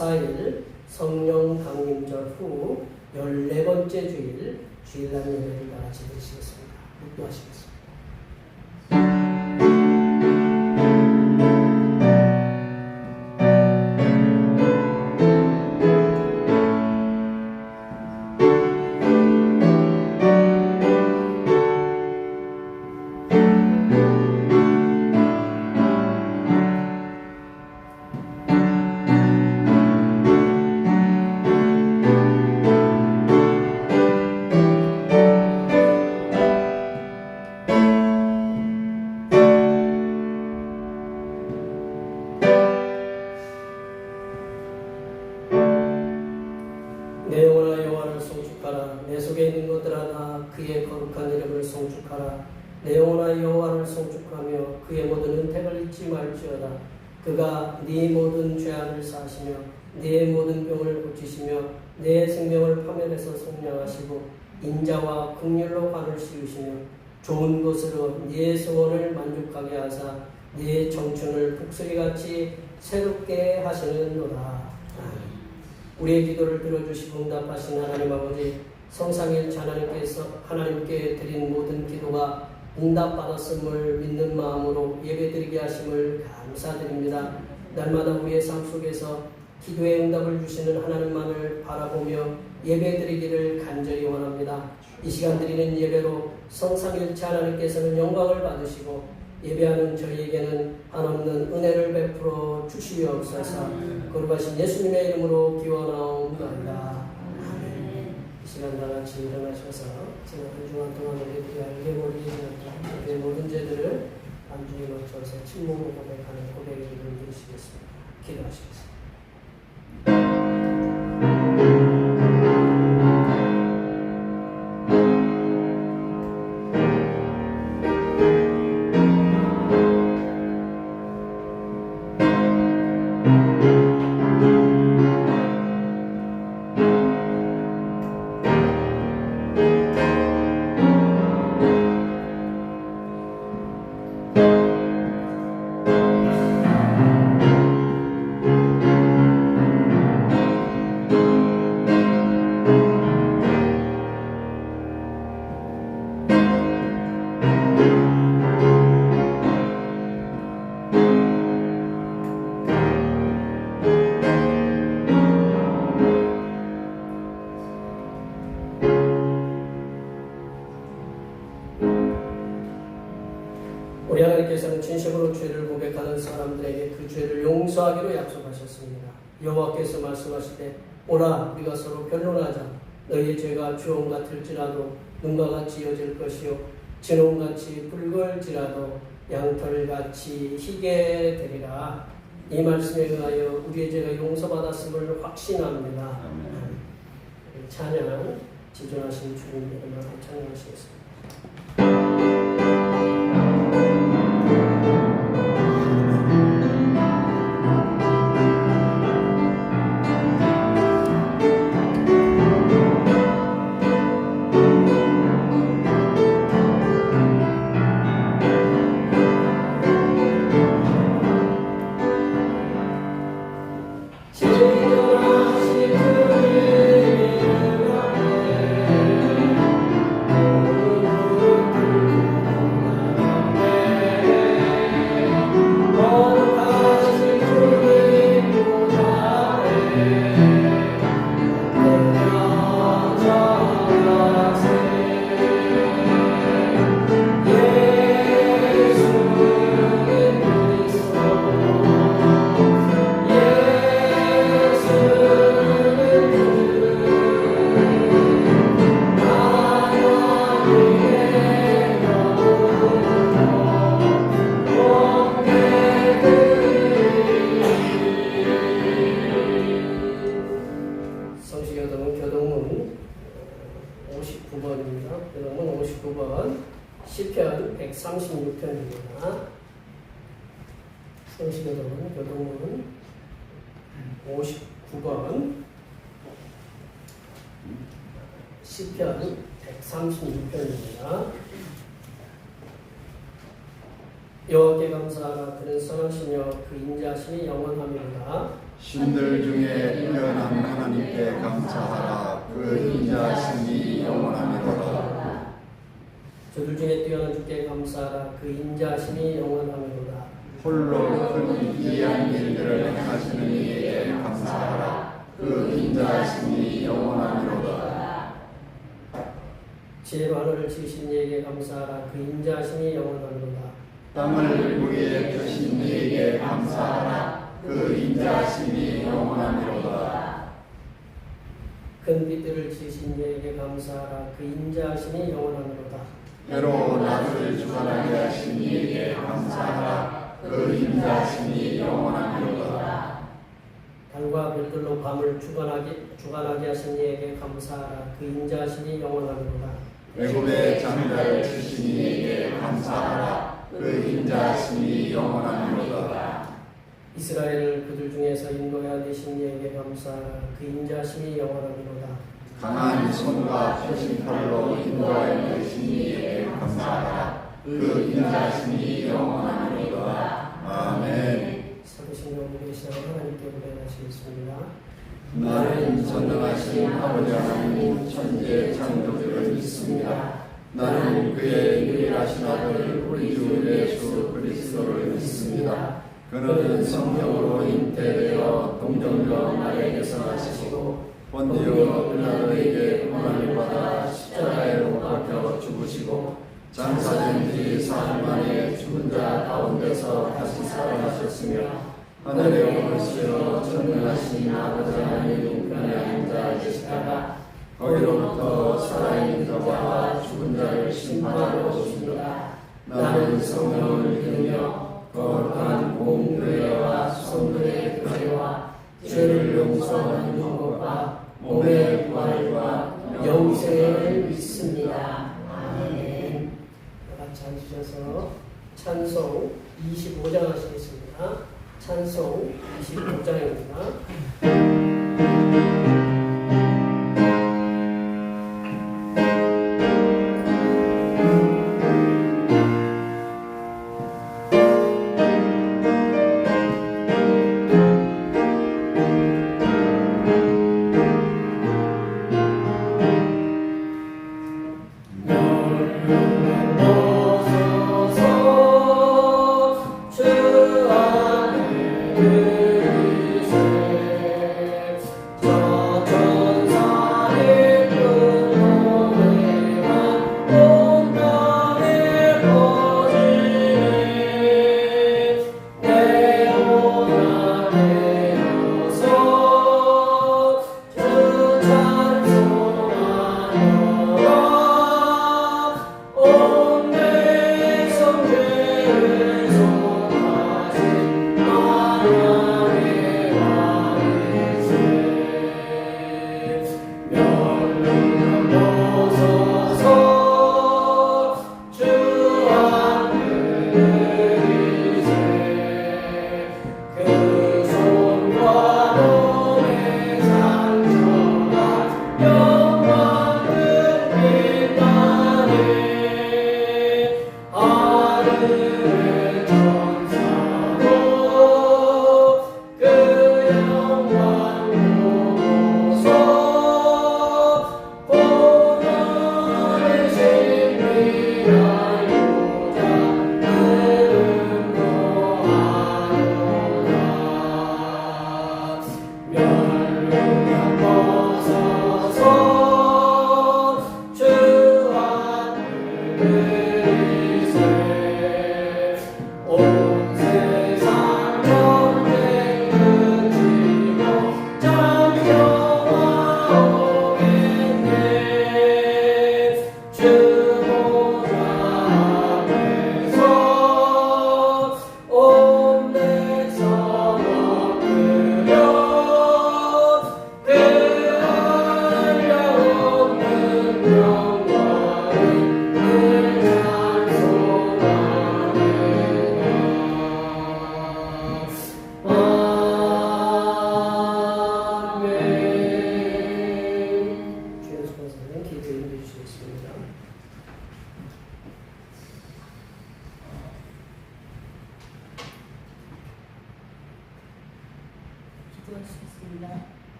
14일 성령 강림절 후 14번째 주일, 주일날 예배를 다 같이 드리시겠습니다. 묵도하시겠습니다. 내 영혼아 여호와를 송축하라. 내 속에 있는 것들아 다 그의 거룩한 이름을 송축하라. 내 영혼아 여호와를 송축하며 그의 모든 은택을 잊지 말지어다. 그가 네 모든 죄악을 사하시며 네 모든 병을 고치시며 내 생명을 파멸해서 속량하시고 인자와 긍휼로 관을 씌우시며 좋은 것으로 네 소원을 만족하게 하사 네 청춘을 북소리같이 새롭게 하시는도다. 우리의 기도를 들어주시고 응답하신 하나님 아버지, 성삼일 하나님께 드린 모든 기도가 응답받았음을 믿는 마음으로 예배드리게 하심을 감사드립니다. 날마다 우리의 삶 속에서 기도의 응답을 주시는 하나님만을 바라보며 예배드리기를 간절히 원합니다. 이 시간 드리는 예배로 성삼일체 하나님께서는 영광을 받으시고 예배하는 저희에게는 한없는 은혜를 베풀어 주시옵소서. 거룩하신 예수님의 이름으로 기원하옵나이다. 아멘. 이 시간 다 같이 일어나셔서 지난 한 주간 동안 우리들이 알게 모르게 지났던 우리의 모든 죄들을 안주에 맞춰서 침묵으로 고백하는 고백의 기도를 드리시겠습니다. 기도하시겠습니다. 우리 하나님께서는 진심으로 죄를 고백하는 사람들에게 그 죄를 용서하기로 약속하셨습니다. 여호와께서 말씀하시되 오라 우리가 서로 변론하자. 너희의 죄가 주홍 같을지라도 눈과 같이 이어질 것이요 진홍같이 붉을지라도 양털같이 희게 되리라. 이 말씀에 의하여 우리의 죄가 용서받았음을 확신합니다. 찬양 지존하신 주님 이름으로 찬양하시겠습니다. 교동문 59번입니다. 교동문 59번 시편 136편입니다. 성시교동문 교동문 59번 시편 136편입니다. 여호와께 감사하라. 그는 선하시며 그 인자하심이 영원함이로다. 신들 중에 뛰어난 하나님께 감사하라. 그 인자하심이 영원하미로다. 저들 중에 뛰어난 주께 감사하라. 그 인자하심이 영원하미로다. 홀로 큰 기이한 일들을 행하시는 이에게 감사하라. 그 인자하심이 영원하미로다. 지혜로 하늘을 지으신 이에게 감사하라. 그 인자하심이 영원하미로다. 땅을 무리에 펴신 이에게 감사하라. 그 인자하심이 영원하미로다. 큰 빛들을 지으신 이에게 감사하라. 그 인자하심이 영원하미로다. 때로 낮을 주관하게 하신 이에게 감사하라. 그 인자하심이 영원하미로다. 달과 별들로 밤을 주관하게 하신 이에게 감사하라. 그 인자하심이 영원하미로다. 애굽의 장자를 치신 이에게 감사하라. 그 인자하심이 영원하미로다. 이스라엘을 그들 중에서 인도하여 내신 이에게 감사하라. 그 인자하심이 영원하미로다. 강한 손과 펴신 팔로 인도하여 내신 이에게 감사하라. 그 인자하심이 영원하미로다. 아멘. 사도신경 계시다가 하나님께 고백하시겠습니다. 나는 전능하신 아버지 하나님 천지의 창조주를 믿습니다. 나는 그의 유일하신 아들 우리 주 예수 그리스도를 믿습니다. 그는 성령으로 잉태되어 동정녀 마리아에게서 나시고 본디오 빌라도에게 고난을 받아 십자가에 못 박혀 죽으시고 장사된 지 사흘 만에 죽은 자 가운데서 다시 살아나셨으며 하늘에 오르시어 전능하신 아버지 하나님 우편에 앉아 계시다가 거기로부터 살아있는 자와 죽은 자를 심판하러 오십니다. 나는 성령을 믿으며 거룩한 공교회와 성도의 교회와 죄를 용서하는 것과 몸의 부활과 영생을 믿습니다. 아멘. 같이 앉으셔서 찬송 25장 하시겠습니다. 찬송 25장입니다. 주 안에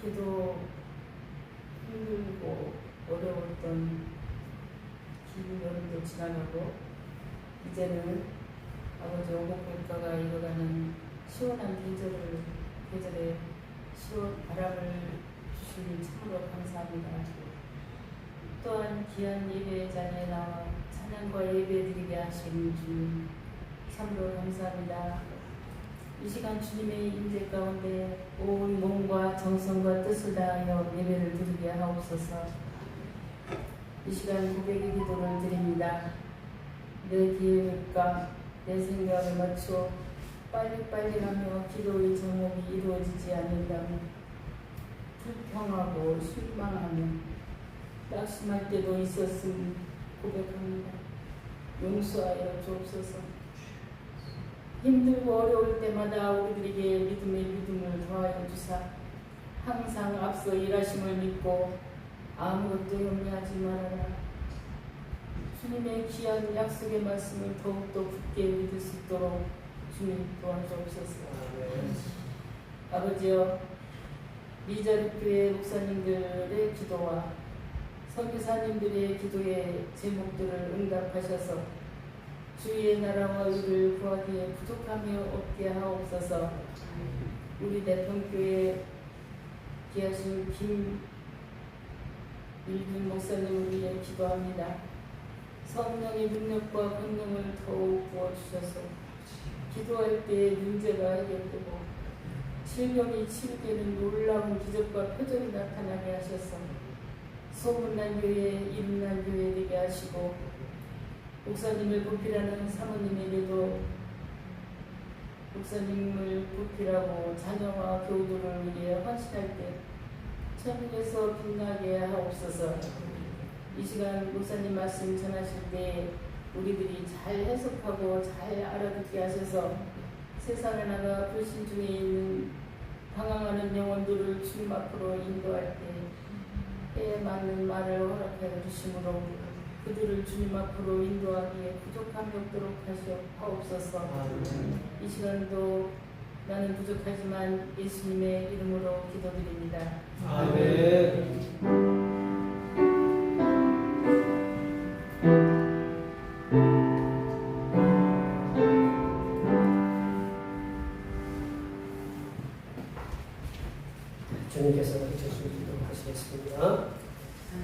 기도 힘들고 어려웠던 긴 여름도 지나가고 이제는 아버지 오곡백과가 이뤄가는 시원한 계절에 시원 바람을 주시니 참으로 감사합니다. 또한 귀한 예배 자리에 나와 찬양과 예배드리게 하신 주님 참으로 감사합니다. 이 시간 주님의 임재 가운데 온 몸과 정성과 뜻을 다하여 예배를 드리게 하옵소서. 이 시간 고백의 기도를 드립니다. 내 계획과 내 생각을 맞춰 빨리빨리 하며 기도의 제목이 이루어지지 않는다면 불평하고 실망하며 낙심할 때도 있었음 고백합니다. 용서하여 주옵소서. 힘들고 어려울 때마다 우리들에게 믿음의 믿음을 더하여 주사 항상 앞서 일하심을 믿고 아무것도 염려하지 말아라. 주님의 귀한 약속의 말씀을 더욱더 굳게 믿을 수 있도록 주님 도와주옵소서. 아버지여, 미자립교회 목사님들의 기도와 선교사님들의 기도의 제목들을 응답하셔서 주의 나라와 의를 구하기에 부족함이 없게 하옵소서. 우리 대평교회 귀하신 김일균 목사님을 위해 기도합니다. 성령의 능력과 권능을 더욱 부어주셔서 기도할 때 문제가 해결되고 질병이 치유되는 놀라운 기적과 표적이 나타나게 하셔서 소문난 교회, 이름난 교회 되게 하시고 목사님을 보필하는 사모님에게도 목사님을 보필하고 자녀와 교우들을 위해 헌신할 때 천국에서 빛나게 하옵소서. 이 시간 목사님 말씀 전하실 때 우리들이 잘 해석하고 잘 알아듣게 하셔서 세상에 나가 불신 중에 있는 방황하는 영혼들을 주님 앞으로 인도할 때에 맞는 말을 허락하여 주심으로 그들을 주님 앞으로 인도하기에 부족함이 없도록 하옵소서. 이 시간도 나는 부족하지만 예수님의 이름으로 기도드립니다. 아멘. 주님께서 해주시도록 하시겠습니다.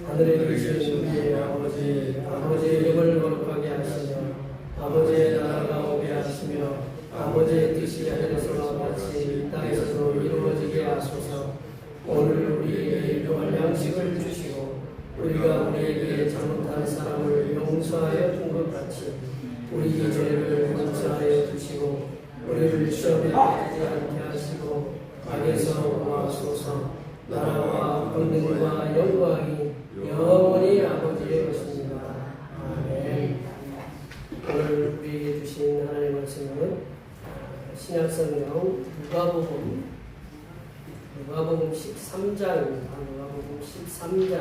하늘에 계신 우리의 아버지, 아버지의 이름을 거룩하게 하시며 아버지의 나라가 오게 하시며 아버지의 뜻이 하늘에서와 같이 이 땅에서도 이루어지게 하소서. 오늘 우리에게 일용할 양식을 주시고 우리가 우리에게 잘못한 사람을 용서하여 준 것 같이 우리 죄를 용서하여 주시고 우리를 시험에 빠지지 않게 하시고 악에서 구하소서. 나라와 권능과 영광이 영원히 아버지의 것입니다. 아멘. 오늘 우리에게 주신 하나님의 말씀은 신약성경 누가복음 13장입니다. 누가복음 13장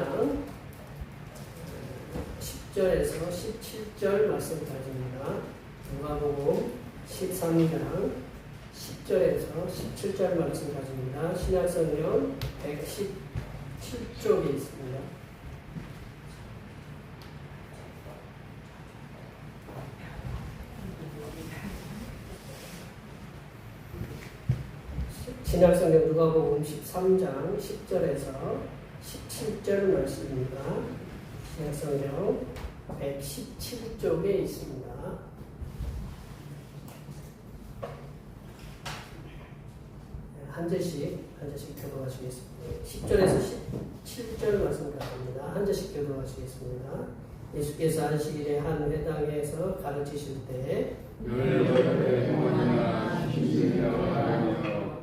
10절에서 17절 말씀까지입니다. 누가복음 13장 10절에서 17절 말씀까지입니다. 신약성경 117쪽에 있습니다. 신약성경 누가복음 13장 10절에서 17절 말씀입니다. 신약성경 117쪽에 있습니다. 한 절씩 교도하시겠습니다. 10절에서 17절 말씀까지입니다. 한 절씩 교도하시겠습니다. 예수께서 안식일에 한 회당에서 가르치실 때 열여덟의 영혼이나 신실이라고 하며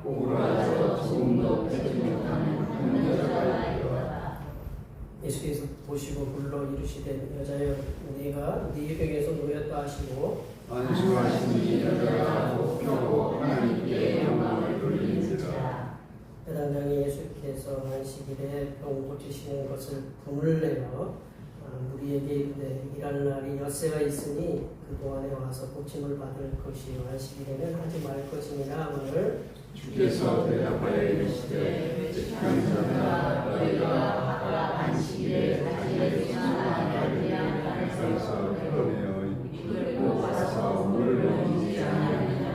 오라서 조금도 되지 못하는 한 여자가 있더라. 예수께서 보시고 불러 이르시되 여자여 네가 네 병에서 놓였다 하시고 안수하신 이 여자가 복되고 하나님께 영광을 돌리니라. 회당장이 예수께서 안식일에 병 고치시는 것을 분을 내어 무리에게 이르되 일할 날이 엿새가 있으니 그 동안에 와서 고침을 받을 것이요 안식일에는 하지 말 것이니라. 오늘 주께서 대답하여 이르시되 현자나 너희가 각각 안식일에 자기의 생활하게 하여서 그러며 이끌고 가서 물을 옮기지 아니하느냐.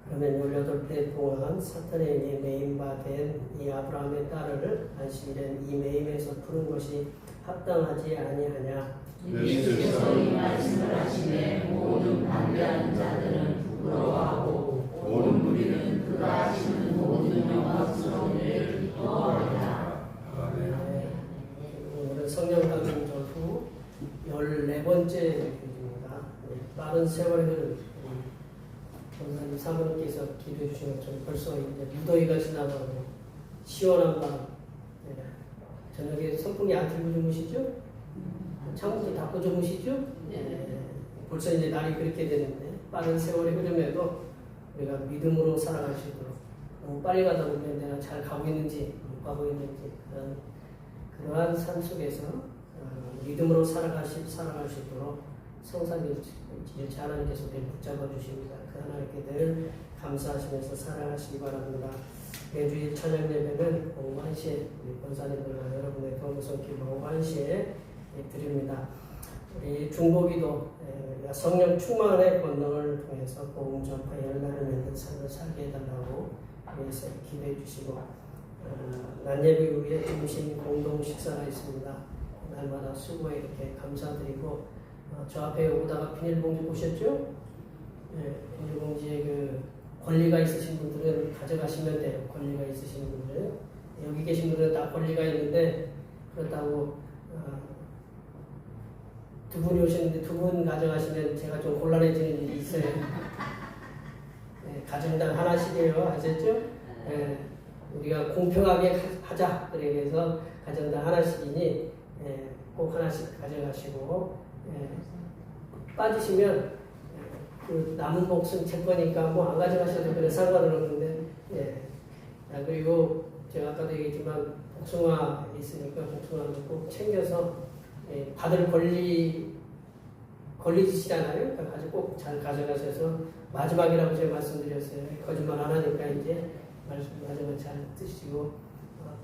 그러면 18배 동안 사탄에게 매임받은 이 아브라함의 딸을 안식일엔 이 매임에서 푸는 것이 합당하지 아니하냐. 예수께서 이 말씀을 하시매 모든 반대하는 자들은 부끄러워하고 모든 무리는 그가 하시는 모든 영광스러운 일을 기뻐하리라. 네, 오늘은 성령 강림 전후 14번째 교주입니다. 빠른 세월의 흐름. 권사님 사모님께서 기도해 주신 것처럼 벌써 이제 무더위가 지나가고 시원한 밤. 네. 저녁에 선풍기 안 틀고 주무시죠? 창문도 닫고 주무시죠? 네. 벌써 이제 날이 그렇게 되는데 빠른 세월의 흐름에도 우리가 믿음으로 살아갈 수 있도록 너무 빨리 가다 보면 내가 잘 가고 있는지 못 가고 있는지 그러한 삶 속에서 믿음으로 살아갈 수 있도록 성삼일체 하나님께서 우리를 붙잡아 주십니다. 그 하나님께 늘 감사하시면서 살아가시기 바랍니다. 매주일 저녁 예배는 오후 1시에 우리 권사님들과 여러분의 경고성 기도 오후 1시에 드립니다. 우리 중보기도 성령 충만의 권능을 통해서 복음 전파 열매를 맺는 삶을 살게 해달라고 위해서 기도해 주시고 낮 예배 후에 점심 공동 식사가 있습니다. 날마다 수고에 이렇게 감사드리고 저 앞에 오다가 비닐봉지 보셨죠? 네, 비닐봉지에 그 권리가 있으신 분들은 가져가시면 돼요. 권리가 있으신 분들은 여기 계신 분들은 다 권리가 있는데 그렇다고 두 분이 오시는데 두 분 가져가시면 제가 좀 곤란해지는 일이 있어요. 네, 가정당 하나씩이에요. 아셨죠? 네, 우리가 공평하게 하자. 그래서 가정당 하나씩이니 꼭 하나씩 가져가시고 빠지시면 그 남은 복순 제 거니까 뭐 안 가져가셔도 그래 상관은 없는데 그리고 제가 아까도 얘기했지만 복숭아 있으니까 복숭아도 꼭 챙겨서 받을 걸리시잖아요. 그러니까 꼭 잘 가져가셔서 마지막이라고 제가 말씀드렸어요. 거짓말 안 하니까 이제 마지막 잘 드시고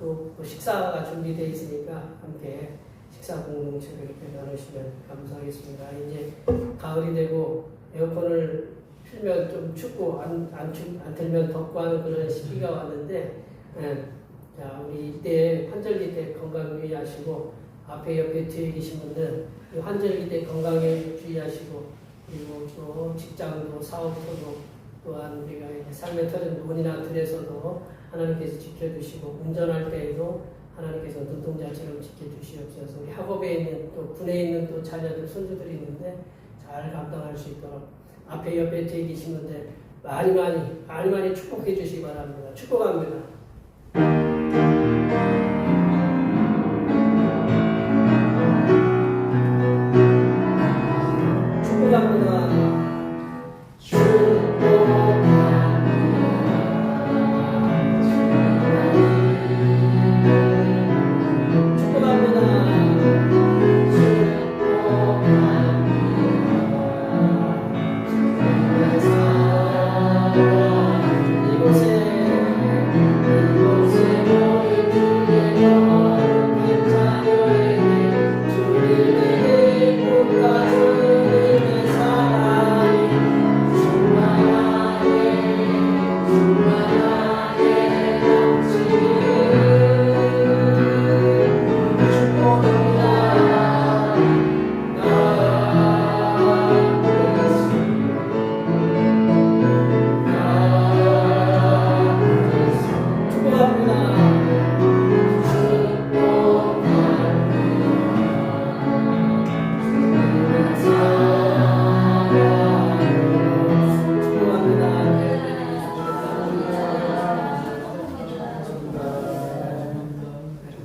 또 식사가 준비되어 있으니까 함께 식사 공동체를 이렇게 나누시면 감사하겠습니다. 이제 가을이 되고 에어컨을 틀면 좀 춥고 안 틀면 덥고 하는 그런 시기가 왔는데 자 우리 이때 환절기 때 건강 유의하시고 앞에 옆에 뒤에 계신 분들 환절기 때 건강에 주의하시고 그리고 또 직장도 사업도 또한 우리가 삶의 터전 논이나 들에서도 하나님께서 지켜주시고 운전할 때에도 하나님께서 눈동자처럼 지켜주시옵소서. 우리 학업에 있는 또 군에 있는 또 자녀들 손주들이 있는데 잘 감당할 수 있도록 앞에 옆에 뒤에 계신 분들 많이 축복해 주시기 바랍니다. 축복합니다.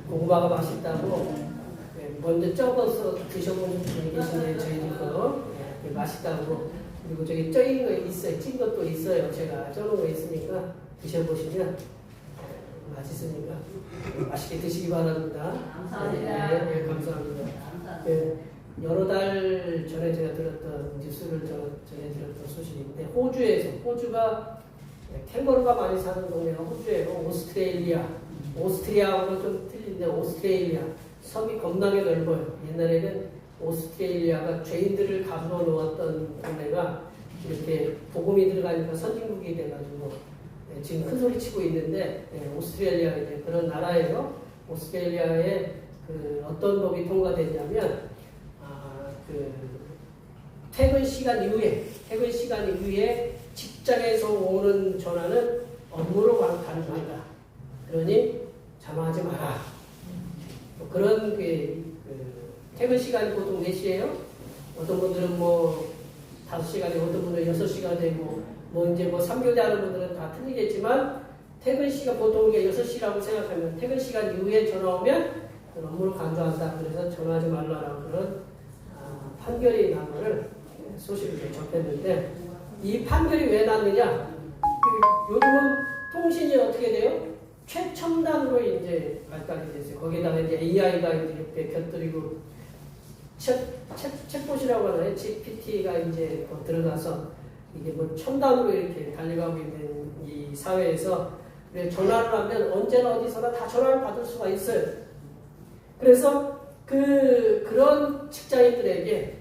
고구마가 맛있다고 먼저 쪄서 드셔보는 분이 계신데 저희도 맛있다고 그리고 저기 쪄있는 거 있어요. 찐 것도 있어요. 제가 쪄놓은 거 있으니까 드셔보시면 맛있으니까 맛있게 드시기 바랍니다. 감사합니다. 네, 감사합니다. 네, 여러 달 전에 제가 들었던 뉴스를 전해 들었던 소식인데 호주가 캥거루가 많이 사는 동네가 호주예요. 오스트리아하고는 좀 틀린데 오스트레일리아. 섬이 겁나게 넓어요. 옛날에는 오스트레일리아가 죄인들을 가두어 놓았던 동네가 이렇게 복음이 들어가니까 선진국이 돼가지고 지금 큰 소리 치고 있는데 오스트레일리아 이제 그런 나라예요. 오스트레일리아에 그 어떤 법이 통과되냐면 그 퇴근 시간 이후에 직장에서 오는 전화는 업무로 간주한다. 그러니 전화하지 마라. 그런 퇴근 시간이 보통 몇 시예요? 어떤 분들은 뭐 5시가 되고 어떤 분들은 6시가 되고 뭐 이제 뭐 3교대 하는 분들은 다 틀리겠지만 퇴근 시간 보통 이게 6시라고 생각하면 퇴근 시간 이후에 전화 오면 업무로 간주한다. 그래서 전화하지 말라라고 그런 판결이 난 거를 소식을 접했는데 이 판결이 왜 났느냐? 요즘은 통신이 어떻게 돼요? 최첨단으로 이제 발달이 됐어요. 거기다가 이제 AI가 이제 이렇게 곁들이고 챗봇이라고 하나요? GPT가 이제 들어가서 이게 뭐 첨단으로 이렇게 달려가고 있는 이 사회에서 전화를 하면 언제나 어디서나 다 전화를 받을 수가 있어요. 그래서 그런 직장인들에게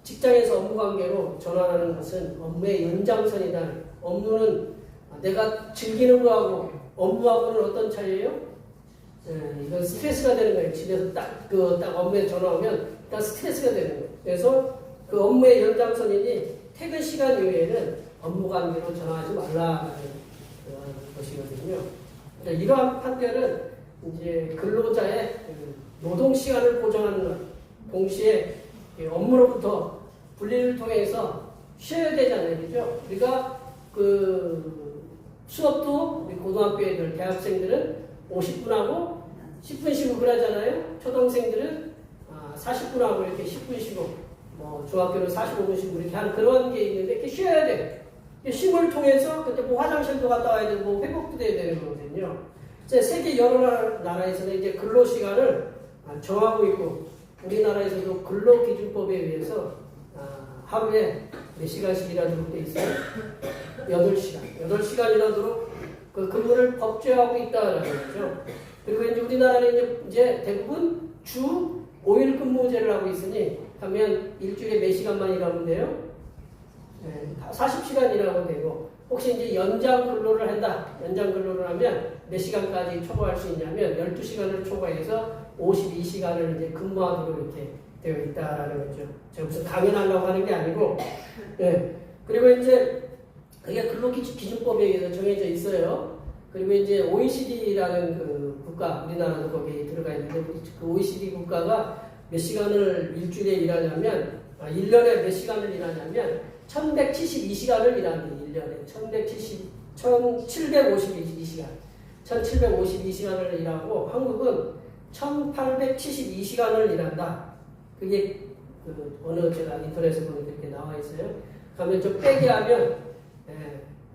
직장에서 업무 관계로 전화하는 것은 업무의 연장선이다. 업무는 내가 즐기는 거하고 업무하고는 어떤 차이예요? 이건 스트레스가 되는 거예요. 집에서 딱 업무에 전화 오면 일단 스트레스가 되는 거예요. 그래서 그 업무의 연장선이니 퇴근 시간 이후에는 업무 관계로 전화하지 말라는 것이거든요. 그러니까 이러한 판결은 이제 근로자의 노동 시간을 보장하는 것, 동시에 업무로부터 분리를 통해서 쉬어야 되잖아요, 그죠? 우리가 수업도 우리 고등학교 애들, 대학생들은 50분 하고 10분 쉬고 그러잖아요. 초등생들은 40분 하고 이렇게 10분 쉬고, 뭐 중학교는 45분 쉬고 이렇게 하는 그런 게 있는데 이렇게 쉬어야 돼. 쉼을 통해서 그때 뭐 화장실도 갔다 와야 되고 뭐 회복도 돼야 되는 거거든요. 세계 여러 나라에서는 이제 근로 시간을 정하고 있고 우리나라에서도 근로기준법에 의해서 하루에 몇 시간씩 일하도록 돼 있어요? 8시간. 8시간 일하도록 그 근무를 법제화하고 있다는 거죠. 그리고 이제 우리나라는 이제 대부분 주 5일 근무제를 하고 있으니 하면 일주일에 몇 시간만 일하면 돼요? 40시간 일하면 되고 혹시 이제 연장 근로를 한다. 연장 근로를 하면 몇 시간까지 초과할 수 있냐면 12시간을 초과해서 52시간을 이제 근무하도록 이렇게 되어 있다라는 거죠. 제가 무슨 강연하려고 하는 게 아니고, 그리고 이제 그게 근로기준법에 의해서 정해져 있어요. 그리고 이제 OECD라는 그 국가, 우리나라도 거기에 들어가 있는데 그 OECD 국가가 몇 시간을 일주일에 일하냐면, 1년에 몇 시간을 일하냐면 1172시간을 일하는 1년에 1752시간 1752시간을 일하고 한국은 1872시간을 일한다. 그게 어느 제가 인터넷에 보니까 이렇게 나와 있어요. 그러면 저 빼기 하면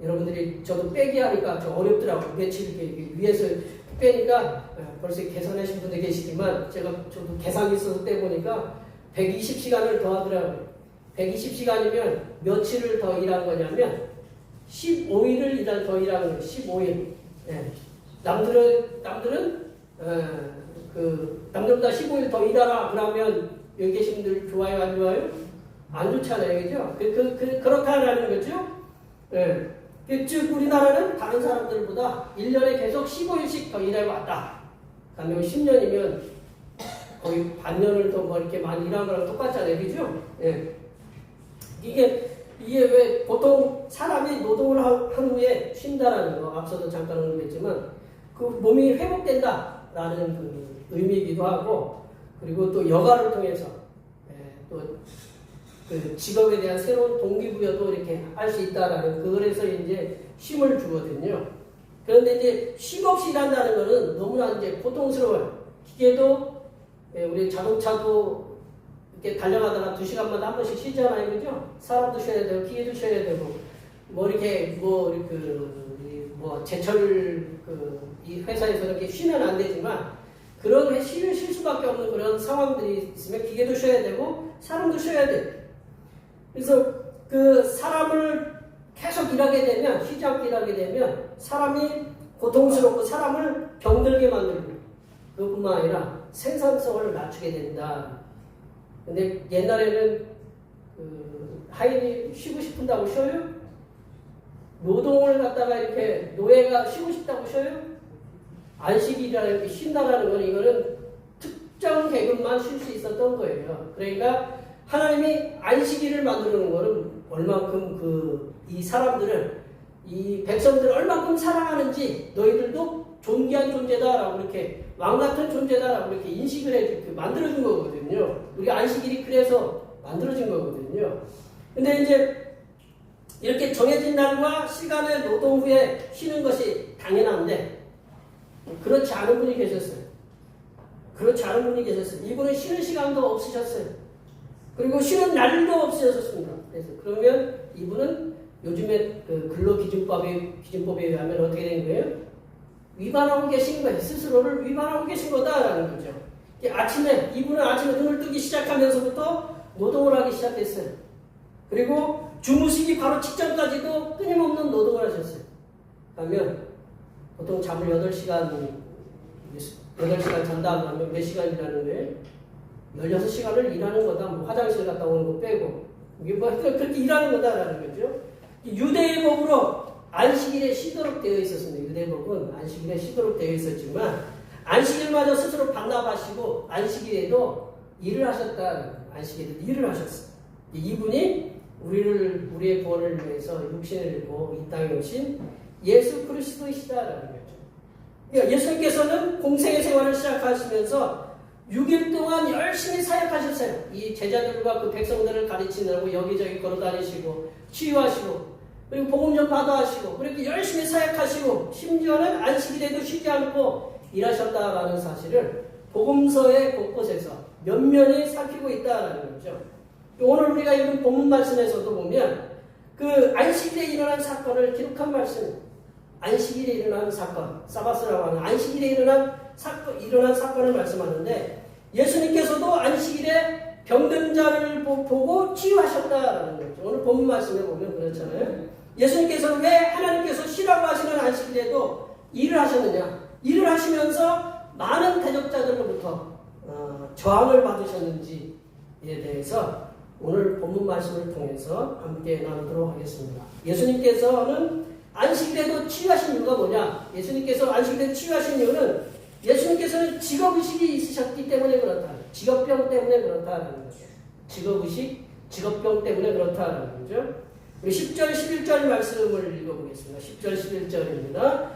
여러분들이 저도 빼기 하니까 좀 어렵더라고요. 며칠 이렇게 위에서 빼니까 벌써 계산하신 분들 계시지만 저도 계산이 있어서 떼보니까 120시간을 더 하더라고요. 120시간이면 며칠을 더 일한 거냐면 15일을 더 일한 거예요. 15일. 남들은 남들보다 15일 더 일하라 그러면 여기 계신 분들 좋아요 안 좋아요? 안 좋잖아요, 그죠? 그렇다라는 거죠. 즉 우리나라는 다른 사람들보다 1년에 계속 15일씩 더 일해 왔다. 그러면 10년이면 거의 반년을 더 뭐 이렇게 많이 일한 거랑 똑같잖아요, 그죠? 이게 왜 보통 사람이 노동을 한 후에 쉰다라는 거 앞서도 잠깐 언급했지만 그 몸이 회복된다라는 그 의미이기도 하고 그리고 또 여가를 통해서 또 그 직업에 대한 새로운 동기부여도 이렇게 할 수 있다라는 그래서 이제 쉼을 주거든요. 그런데 이제 쉼 없이 일한다는 거는 너무나 이제 고통스러워요. 기계도 우리 자동차도 이렇게 달려가다가 2시간마다 한 번씩 쉬잖아요, 그죠? 사람도 쉬어야 되고 기계도 쉬어야 되고 뭐 이렇게 제철 이 회사에서 이렇게 쉬면 안 되지만 그런 쉴 수밖에 없는 그런 상황들이 있으면 기계도 쉬어야 되고 사람도 쉬어야 돼. 그래서 그 사람을 계속 일하게 되면, 쉬지 않고 일하게 되면 사람이 고통스럽고 사람을 병들게 만들고, 그뿐만 아니라 생산성을 낮추게 된다. 근데 옛날에는 하인이 쉬고 싶은다고 쉬어요? 노동을 갖다가 이렇게 노예가 쉬고 싶다고 쉬어요? 안식일이라는 게 쉰다라는 건 이거는 특정 계급만 쉴 수 있었던 거예요. 그러니까 하나님이 안식일을 만드는 거는 얼만큼 이 사람들을, 이 백성들을 얼만큼 사랑하는지 너희들도 존귀한 존재다라고 이렇게 왕 같은 존재다라고 이렇게 인식을 해주고 만들어준 거거든요. 우리 안식일이 그래서 만들어진 거거든요. 근데 이제 이렇게 정해진 날과 시간의 노동 후에 쉬는 것이 당연한데 그렇지 않은 분이 계셨어요. 그렇지 않은 분이 계셨어요. 이분은 쉬는 시간도 없으셨어요. 그리고 쉬는 날도 없으셨습니다. 그래서 그러면 이분은 요즘에 근로기준법에 의하면 어떻게 된 거예요? 위반하고 계신 거예요. 스스로를 위반하고 계신 거다라는 거죠. 이분은 아침에 눈을 뜨기 시작하면서부터 노동을 하기 시작했어요. 그리고 주무시기 바로 직전까지도 끊임없는 노동을 하셨어요. 그러면 보통 잠을 8시간 잔다 그러면 몇 시간 일하는 거예요? 16시간을 일하는 거다. 뭐 화장실 갔다 오는 거 빼고. 이게 뭐 그렇게 일하는 거다라는 거죠. 유대의 법으로 안식일에 쉬도록 되어 있었습니다. 유대법은 안식일에 쉬도록 되어 있었지만 안식일마저 스스로 반납하시고 안식일에도 일을 하셨다. 안식일에도 일을 하셨어요. 이분이 우리의 구원을 위해서 육신을 입고 이 땅에 오신 예수 그리스도이시다라는 거죠. 그러니까 예수님께서는 공생의 생활을 시작하시면서 6일 동안 열심히 사역하셨어요. 이 제자들과 그 백성들을 가르치느라고 여기저기 걸어다니시고 치유하시고 그리고 복음 전파도 하시고 그렇게 열심히 사역하시고 심지어는 안식일에도 쉬지 않고 일하셨다라는 사실을 복음서의 곳곳에서 면면히 살피고 있다라는 거죠. 오늘 우리가 읽은 본문 말씀에서도 보면 그 안식일에 일어난 사건을 기록한 말씀, 안식일에 일어난 사건, 사바스라고 하는 안식일에 일어난 사건을 말씀하는데 예수님께서도 안식일에 병든 자를 보고 치유하셨다라는 거죠. 오늘 본문 말씀에 보면 그렇잖아요. 예수님께서는 왜 하나님께서 쉬라고 하시는 안식일에도 일을 하셨느냐? 일을 하시면서 많은 대적자들로부터 저항을 받으셨는지에 대해서 오늘 본문 말씀을 통해서 함께 나누도록 하겠습니다. 예수님께서는 안식일에도 치유하신 이유가 뭐냐? 예수님께서 안식일에 치유하신 이유는 예수님께서는 직업의식이 있으셨기 때문에 그렇다. 직업병 때문에 그렇다는 거죠. 직업의식, 직업병 때문에 그렇다는 거죠. 우리 10절, 11절 말씀을 읽어보겠습니다. 10절, 11절입니다.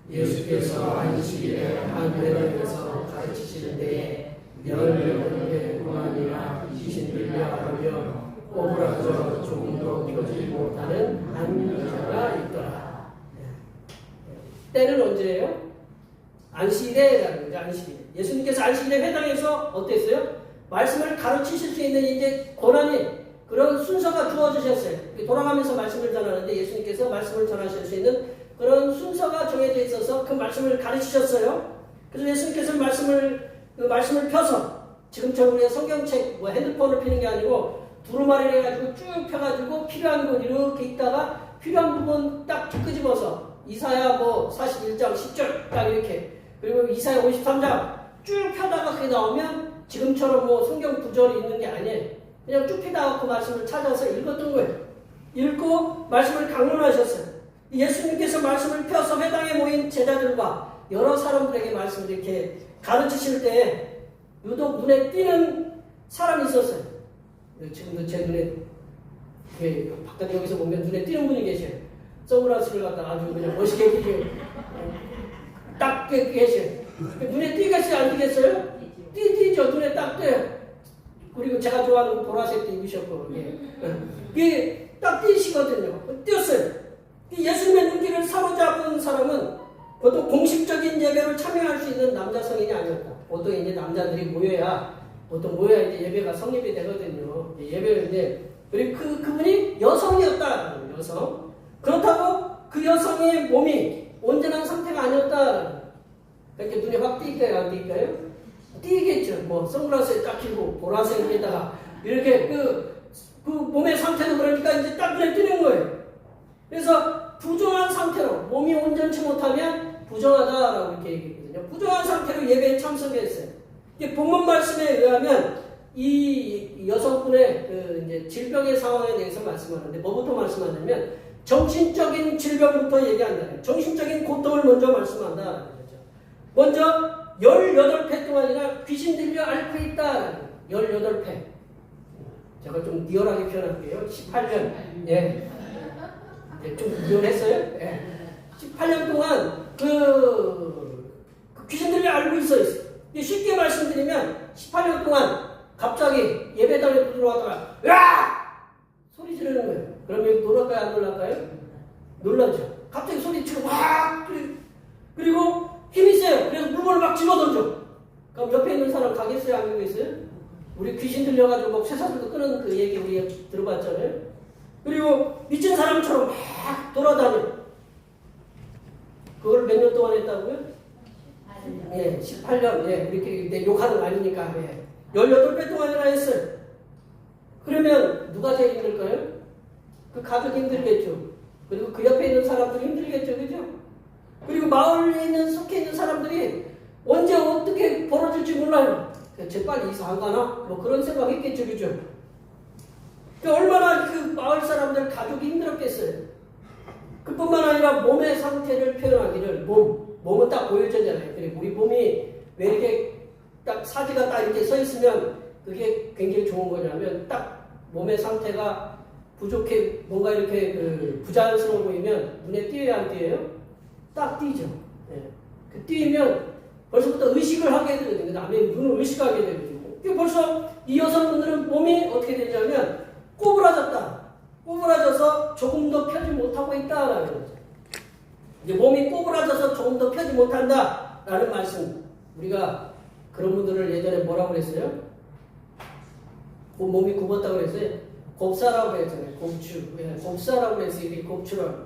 예수께서 안식일에 한 배당에서 가르치시는 데에 열명의 고난이나 귀신 들려하며 꼬부라져 조금도 펴지 못하는 한 여자가 있더라. 때는 언제예요? 안식일에라는 거죠. 안식일. 예수님께서 안식일에 회당에서 어땠어요? 말씀을 가르치실 수 있는 이제 권한이 그런 순서가 주어지셨어요. 돌아가면서 말씀을 전하는데 예수님께서 말씀을 전하실 수 있는 그런 순서가 정해져 있어서 그 말씀을 가르치셨어요. 그래서 예수님께서 말씀을 펴서 지금처럼 우리가 성경책 핸드폰을 피는 게 아니고 두루마리를 해가지고 쭉 펴가지고 필요한 건 이렇게 있다가 필요한 부분 딱 끄집어서 이사야 41장 10절 딱 이렇게 그리고 이사야 53장 쭉 펴다가 그게 나오면 지금처럼 성경 구절이 있는 게 아니에요. 그냥 쭉 피다가 그 말씀을 찾아서 읽었던 거예요. 읽고 말씀을 강론하셨어요. 예수님께서 말씀을 펴서 회당에 모인 제자들과 여러 사람들에게 말씀을 이렇게 가르치실 때 유독 눈에 띄는 사람이 있었어요. 지금도 제 눈에 바깥 여기서 보면 눈에 띄는 분이 계셔요. 선글라스를 갖다 아주 그냥 멋있게 끼고 딱 계셔요. 눈에 띄겠어요? 안 띄겠어요? 띄죠. 눈에 딱 띄어요. 그리고 제가 좋아하는 보라색도 입으셨고 이게 딱 띄시거든요. 띄었어요. 예수님의 눈길을 사로잡은 사람은 보통 공식적인 예배를 참여할 수 있는 남자 성인이 아니었다. 보통 이제 남자들이 모여야 이제 예배가 성립이 되거든요. 예배인데 그리고 그분이 여성이었다. 여성. 그렇다고 그 여성의 몸이 온전한 상태가 아니었다. 그러니까 눈에 확 띄일까요? 안 띄일까요? 띄겠죠. 선글라스에 딱 끼고 보라색에다가 이렇게 그 몸의 상태도 그러니까 이제 딱 눈에 띄는 거예요. 그래서 부정한 상태로 몸이 온전치 못하면 부정하다라고 이렇게 얘기했거든요. 부정한 상태로 예배에 참석했어요. 본문 말씀에 의하면 이 여성분의 그 이제 질병의 상황에 대해서 말씀하는데 뭐부터 말씀하냐면 정신적인 질병부터 얘기한다. 정신적인 고통을 먼저 말씀한다. 먼저 18회 동안이나 귀신 들려 앓고 있다. 18회. 제가 좀 리얼하게 표현할게요. 18년. 예. 좀 리얼했어요? 예. 18년 동안 그 귀신 들려 앓고 있어요. 쉽게 말씀드리면 18년 동안 갑자기 예배당에 들어왔다가 으악! 소리 지르는 거예요. 그러면 놀랄까요? 안 놀랄까요? 놀라죠. 갑자기 소리 치고 막 그리고 힘이 세요. 그래서 물건을 막 집어던져. 그럼 옆에 있는 사람 가겠어요? 안 가겠어요? 우리 귀신 들려가지고 막 쇠사슬도 끄는 그 얘기 우리 들어봤잖아요. 그리고 미친 사람처럼 막 돌아다녀. 그걸 몇 년 동안 했다고요? 예, 18년. 예, 우리끼리 욕하는 거 아니니까. 예. 18배 동안이나 했어요. 그러면 누가 제일 힘들까요? 그 가족이 힘들겠죠. 그리고 그 옆에 있는 사람들이 힘들겠죠. 그죠? 그리고 마을에 있는 속해 있는 사람들이 언제 어떻게 벌어질지 몰라요. 쟤 빨리 이사 안 가나? 뭐 그런 생각 했겠죠. 그죠? 얼마나 그 마을 사람들 가족이 힘들었겠어요. 그뿐만 아니라 몸의 상태를 표현하기를 몸은 딱 보여주잖아요. 그리고 우리 몸이 왜 이렇게 딱 사지가 딱 이렇게 서 있으면 그게 굉장히 좋은 거냐면 딱 몸의 상태가 부족해 뭔가 이렇게 그 부자연스러워 보이면 눈에 띄어야 안 띄어요? 딱 띄죠. 예. 그 띄면 벌써부터 의식을 하게 되거든요. 남의 눈을 의식하게 되거든요. 벌써 이 여성분들은 몸이 어떻게 되냐면 꼬부라져서 조금 더 펴지 못하고 있다라는 거죠. 이제 몸이 꼬부라져서 조금 더 펴지 못한다라는 말씀. 우리가 그런 분들을 예전에 뭐라고 그랬어요? 몸이 굽었다고 그랬어요? 곱사라고 했잖아요. 곱추. 예, 곱사라고 그랬어요. 이게 곱추라고.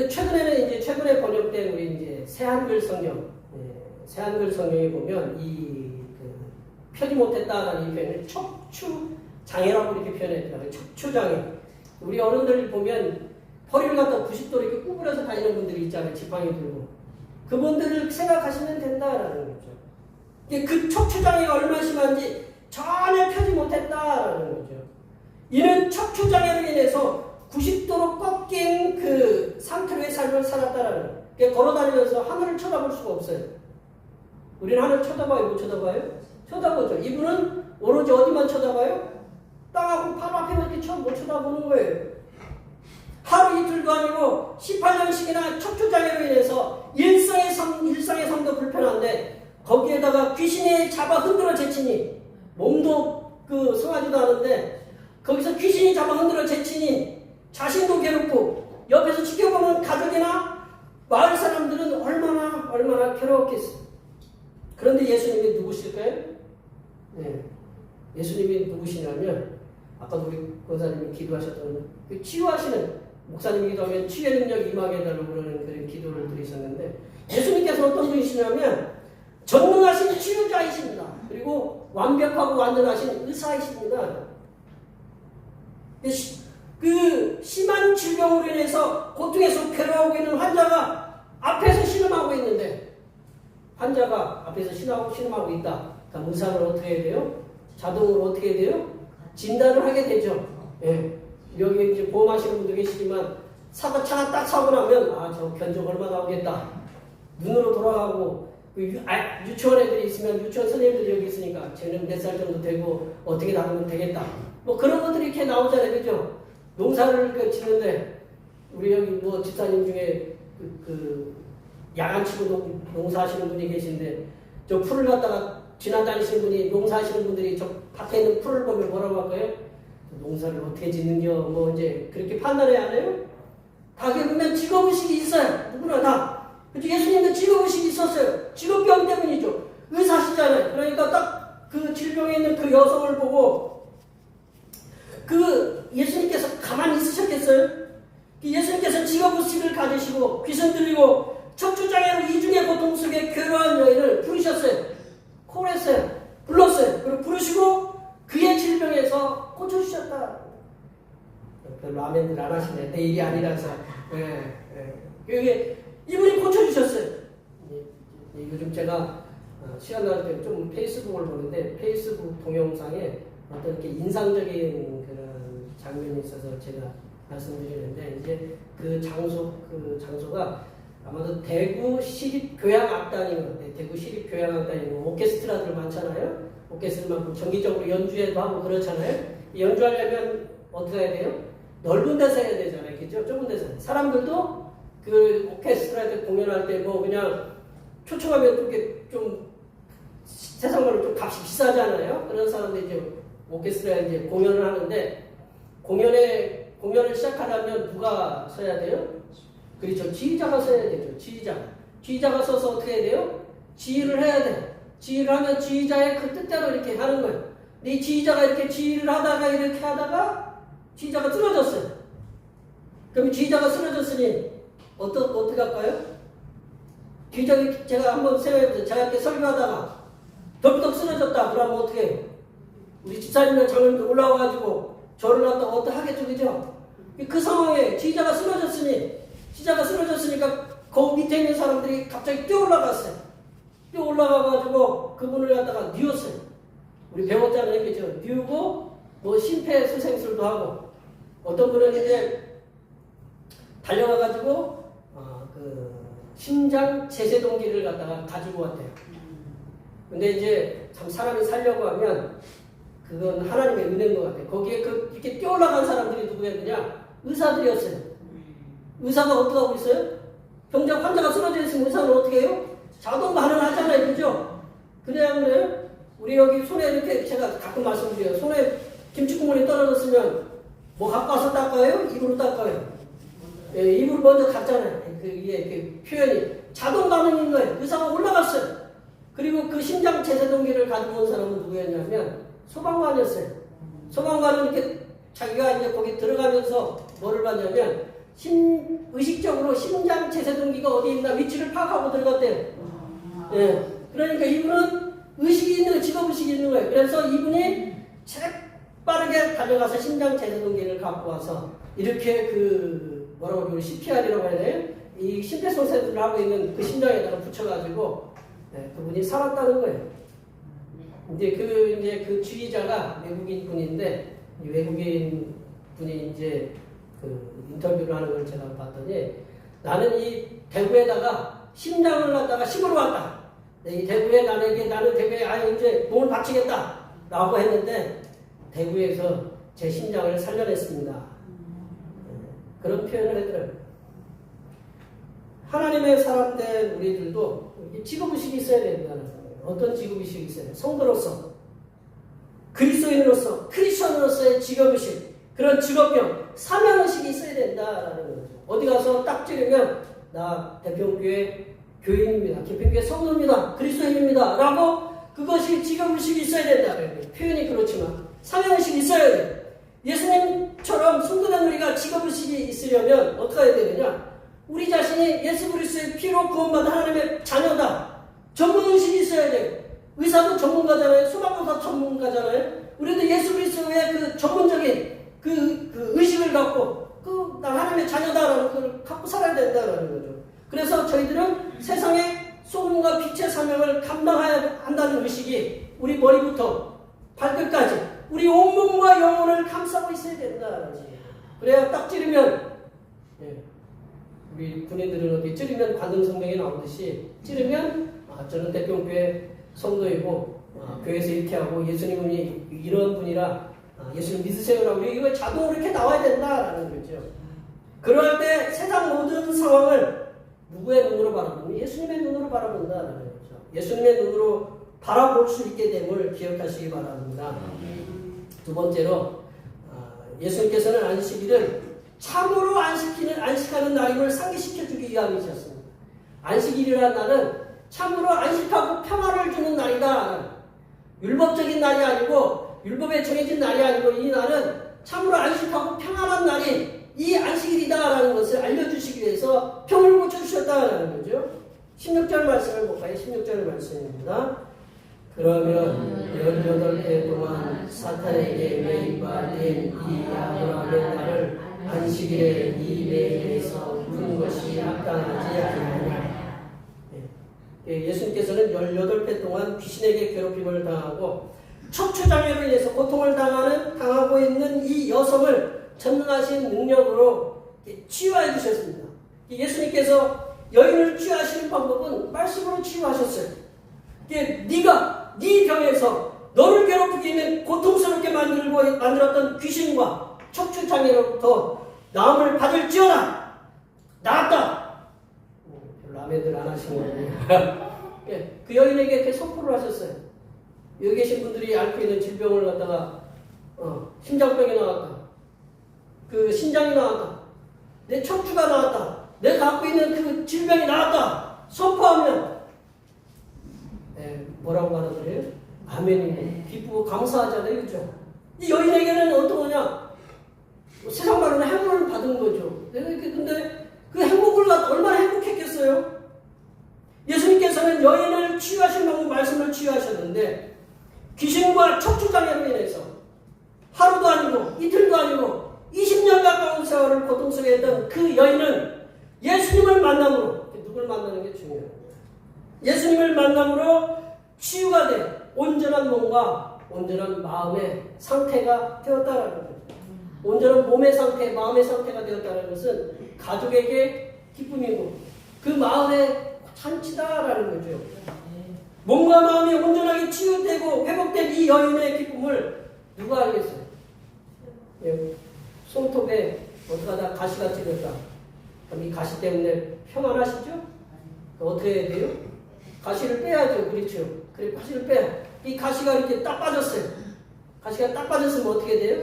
최근에 번역된 우리 이제 새한글 성경, 새한글 성경에 보면 펴지 못했다라는 이 표현을 척추 장애라고 이렇게 표현했더라고요. 척추 장애. 우리 어른들 보면 허리를 갖다 90도 이렇게 구부려서 다니는 분들이 있잖아요. 지팡이 들고. 그분들을 생각하시면 된다라는 거죠. 그 척추 장애가 얼마나 심한지 전혀 펴지 못했다라는 거죠. 이는 척추 장애로 인해서 90도로 꺾인 그 상태로의 삶을 살았다라는 거예요. 걸어다니면서 하늘을 쳐다볼 수가 없어요. 우리는 하늘 쳐다봐요? 못 쳐다봐요? 쳐다보죠. 이분은 오로지 어디만 쳐다봐요? 땅하고 바로 앞에만 이렇게 못 쳐다보는 거예요. 하루 이틀도 아니고 18년씩이나 척추장애로 인해서 일상의 삶도 불편한데 거기에다가 귀신이 잡아 흔들어 제치니 몸도 성하지도 않은데 거기서 귀신이 잡아 흔들어 제치니 자신도 괴롭고 옆에서 지켜보는 가족이나 마을 사람들은 얼마나 괴로웠겠어요. 그런데 예수님이 누구실까요? 네. 예수님이 누구시냐면 아까도 우리 권사님이 기도하셨던 그 치유하시는 목사님이 기도하면 치유의 능력 임하게 해달라고 그러는 그런 기도를 드리셨는데 예수님께서 어떤 분이시냐면 전능하신 치유자이십니다. 그리고 완벽하고 완전하신 의사이십니다. 그 심한 질병으로 인해서 고통에서 괴로워하고 있는 환자가 앞에서 신음하고 있는데 환자가 앞에서 신음하고 있다. 그럼 의사는 어떻게 해야 돼요? 자동으로 어떻게 해야 돼요? 진단을 하게 되죠. 예. 여기 이제 보험하시는 분도 계시지만 차가 딱 사고 나면 저 견적 얼마 나오겠다. 눈으로 돌아가고 유치원 애들이 있으면 유치원 선생님들이 여기 있으니까 쟤는 몇 살 정도 되고 어떻게 나누면 되겠다. 뭐 그런 것들이 이렇게 나오잖아요. 그죠? 농사를 짓는데 우리 여기 집사님 중에 야간치고 농사하시는 분이 계신데 저 풀을 갖다가 지나다니시는 분이 농사하시는 분들이 저 밭에 있는 풀을 보면 뭐라고 할까요? 농사를 어떻게 짓는겨 뭐 이제 그렇게 판단해야 하나요? 다 보면 직업의식이 있어요. 누구나 다. 그렇죠? 예수님도 직업의식이 있었어요. 직업병 때문이죠. 의사시잖아요. 그러니까 딱 그 질병에 있는 그 여성을 보고 예수님께서 가만히 있으셨겠어요? 예수님께서 직업의식을 가지시고 귀신 들리고 척추장애로 이중의 고통 속에 괴로워한 여인을 부르셨어요. 콜했어요. 불렀어요. 그리고 부르시고 그의 질병에서 고쳐주셨다. 별로 아멘들 안 하시네. 내 일이 아니라서. 그게 이분이 고쳐주셨어요. 요즘 제가 시간 날 때 좀 페이스북을 보는데 페이스북 동영상에 어떤 이렇게 인상적인 그런 장면이 있어서 제가 말씀드리는데 이제 그 장소가 아마도 대구 시립교향악단인 것 같아요. 대구 시립교향악단이 오케스트라들 많잖아요. 오케스트라만큼 정기적으로 연주회도 하고 그렇잖아요. 연주하려면 어떻게 해야 돼요? 넓은 데서 해야 되잖아요. 그죠? 좁은 데서. 사람들도 그 오케스트라에 공연할 때 뭐 그냥 초청하면 좀 세상으로 좀 값이 비싸잖아요. 그런 사람들이 이제 오케스트라에 이제 공연을 하는데 공연을 시작하려면 누가 서야 돼요? 그렇죠. 지휘자가 서야 되죠. 지휘자가 서서 어떻게 해야 돼요? 지휘를 해야 돼. 지휘를 하면 지휘자의 그 뜻대로 이렇게 하는 거예요. 근데 이 지휘자가 이렇게 지휘를 하다가 이렇게 하다가 지휘자가 쓰러졌어요. 그럼 지휘자가 쓰러졌으니 어떻게 할까요? 지휘자가 제가 한번 생각해보세요. 제가 이렇게 설교하다가 덜떡 쓰러졌다. 그러면 어떻게 해요? 우리 집사님이나 장로님도 올라와가지고 저를 갖다가 어떻게 하겠죠, 그죠? 그 상황에 지휘자가 쓰러졌으니까 그 밑에 있는 사람들이 갑자기 뛰어 올라가가지고 그분을 갖다가 뉘었어요. 우리 배웠잖아요, 그죠? 뉘우고 뭐 심폐소생술도 하고 어떤 분은 이제 달려가가지고 그 심장 제세동기를 갖다가 가지고 왔대요. 근데 이제 참 사람이 살려고 하면 그건 하나님의 은혜인 것 같아요. 거기에 이렇게 뛰어 올라간 사람들이 누구였느냐? 의사들이었어요. 의사가 어떻게 하고 있어요? 병자 환자가 쓰러져 있으면 의사는 어떻게 해요? 자동 반응하잖아요, 그죠? 그냥 우리 여기 손에 이렇게 제가 가끔 말씀드려요. 손에 김치국물이 떨어졌으면 뭐 갖고 와서 닦아요? 입으로 닦아요? 예, 입으로 먼저 갔잖아요. 이게 표현이 자동 반응인 거예요. 의사가 올라갔어요. 그리고 그 심장 제세동기를 가지고 온 사람은 누구였냐면 소방관이었어요. 소방관은 이렇게 자기가 이제 거기 들어가면서 뭐를 봤냐면 의식적으로 심장 제세동기가 어디 있나 위치를 파악하고 들어갔대요. 예. 그러니까 이분은 의식이 있는, 직업의식이 있는 거예요. 그래서 이분이 빠르게 달려가서 심장 제세동기를 갖고 와서 이렇게 뭐라고 그러고 CPR이라고 해야 돼요? 이 심폐소생술을 하고 있는 그 심장에다가 붙여가지고 그분이 살았다는 거예요. 이제 그 지휘자가 외국인 분인데 이 외국인 분이 이제 그 인터뷰를 하는 걸 제가 봤더니 나는 이 대구에다가 심장을 갖다가 심으러 왔다. 이 대구에 나는 대구에 이제 몸을 바치겠다 라고 했는데 대구에서 제 심장을 살려냈습니다. 그런 표현을 했더라고요. 하나님의 사람된 우리들도 직업의식이 있어야 된다는 거예요. 어떤 직업의식이 있어야 돼요? 성도로서, 그리스도인으로서, 크리스천으로서의 직업의식, 그런 직업병, 사명의식이 있어야 된다라는 거죠. 어디 가서 딱 찌르면 나 대평교회 교인입니다. 대평교회 성도입니다. 그리스도인입니다. 라고 그것이 직업의식이 있어야 된다. 표현이 그렇지만 사명의식이 있어야 돼요. 예수님처럼 성도된 우리가 직업의식이 있으려면 어떻게 해야 되느냐? 우리 자신이 예수 그리스도의 피로 구원받은 하나님의 자녀다. 전문의식이 있어야 돼요. 의사도 전문가잖아요. 소방관도 전문가잖아요. 우리도 예수 그리스도의 그 전문적인 그 의식을 갖고 나 하나님의 자녀다라는 걸 갖고 살아야 된다는 거죠. 그래서 저희들은 세상의 소금과 빛의 사명을 감당해야 한다는 의식이 우리 머리부터 발끝까지 우리 온몸과 영혼을 감싸고 있어야 된다는 거지. 그래야 딱 찌르면 우리 군인들은 어디 찌르면 관등성명이 나오듯이 찌르면 저는 대평교회 성도이고 교회에서 이렇게 하고 예수님이 이런 분이라 예수님 믿으세요라고 이거 자동으로 이렇게 나와야 된다라는 거죠. 그럴 때 세상 모든 상황을 누구의 눈으로 바라보면 예수님의 눈으로 바라본다라는 거죠. 예수님의 눈으로 바라볼 수 있게 됨을 기억하시기 바랍니다. 두 번째로 예수님께서는 안식일을 참으로 안식하는 날임을 상기시켜주기 위함이셨습니다. 안식일이라는 날은 참으로 안식하고 평화를 주는 날이다. 율법적인 날이 아니고 율법에 정해진 날이 아니고 이 날은 참으로 안식하고 평안한 날이 이 안식일이다라는 것을 알려주시기 위해서 평을 고쳐주셨다라는 거죠. 16절 말씀을 볼까요? 16절 말씀입니다. 그러면 18해 동안 사탄에게 매입받은 이 아브라함의 딸을 안식일에 이 매일에서 부른 것이 합당하지 아니하냐. 예수님께서는 18해 동안 귀신에게 괴롭힘을 당하고 척추장애로 인해서 고통을 당하고 있는 이 여성을 전능하신 능력으로 치유해 주셨습니다. 예수님께서 여인을 치유하시는 방법은 말씀으로 치유하셨어요. 네가 네 병에서 너를 괴롭히고 있는 고통스럽게 만들었던 귀신과 척추장애로부터 나음을 받을지어다. 나았다. 별로 아멘들 안 하시는 거예요. 그 여인에게 이렇게 선포를 하셨어요. 여기 계신 분들이 앓고 있는 질병을 갖다가 심장병이 나왔다. 그 신장이 나왔다. 내 척추가 나왔다. 내가 갖고 있는 그 질병이 나왔다. 선포하면 뭐라고 하는 거예요? 아멘이고 기쁘고 감사하잖아요. 그죠? 이 여인에게는 어떤 거냐? 세상 말로는 행복을 받은 거죠. 근데 그 행복을 얼마나 행복했겠어요? 예수님께서는 여인을 치유하신 방법 말씀을 치유하셨는데 귀신과 척추장애로 인해서 하루도 아니고 이틀도 아니고 20년 가까운 세월을 고통 속에 있던 그 여인은 예수님을 만남으로, 누굴 만나는 게 중요해요. 예수님을 만남으로 치유가 돼 온전한 몸과 온전한 마음의 상태가 되었다라는 거죠. 온전한 몸의 상태, 마음의 상태가 되었다는 것은 가족에게 기쁨이고 그 마음의 잔치다라는 거죠. 몸과 마음이 온전하게 치유되고 회복된 이 여인의 기쁨을 누가 알겠어요? 손톱에 어떡하다 가시가 찔렸다. 그럼 이 가시 때문에 평안하시죠? 어떻게 해야 돼요? 가시를 빼야죠. 그렇죠? 그래, 가시를 빼야. 이 가시가 이렇게 딱 빠졌어요. 가시가 딱 빠졌으면 어떻게 돼요?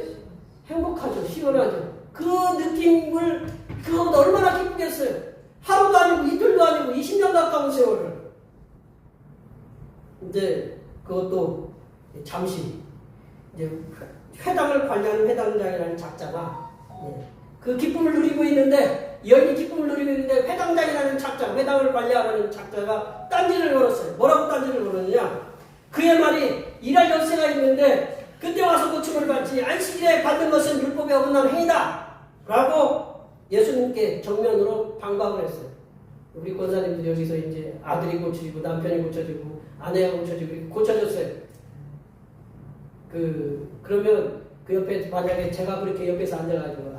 행복하죠. 시원하죠. 그 느낌을, 그거보다 얼마나 기쁘겠어요? 하루도 아니고 이틀도 아니고 20년 가까운 세월을. 이제 그것도 잠시 이제 회당을 관리하는 회당장이라는 작자가 그 기쁨을 누리고 있는데, 여인이 기쁨을 누리고 있는데 회당장이라는 작자, 회당을 관리하는 작자가 딴지를 걸었어요. 뭐라고 딴지를 걸었느냐? 그의 말이 일할 연세가 있는데 그때 와서 고침을 받지 안식일에 받는 것은 율법에 어긋난 행위다 라고 예수님께 정면으로 반박을 했어요. 우리 권사님들 여기서 이제 아들이 고쳐지고 남편이 고쳐지고 아내가 고쳐지고 고쳐졌어요. 그러면 그 옆에 만약에 제가 그렇게 옆에서 앉아가지고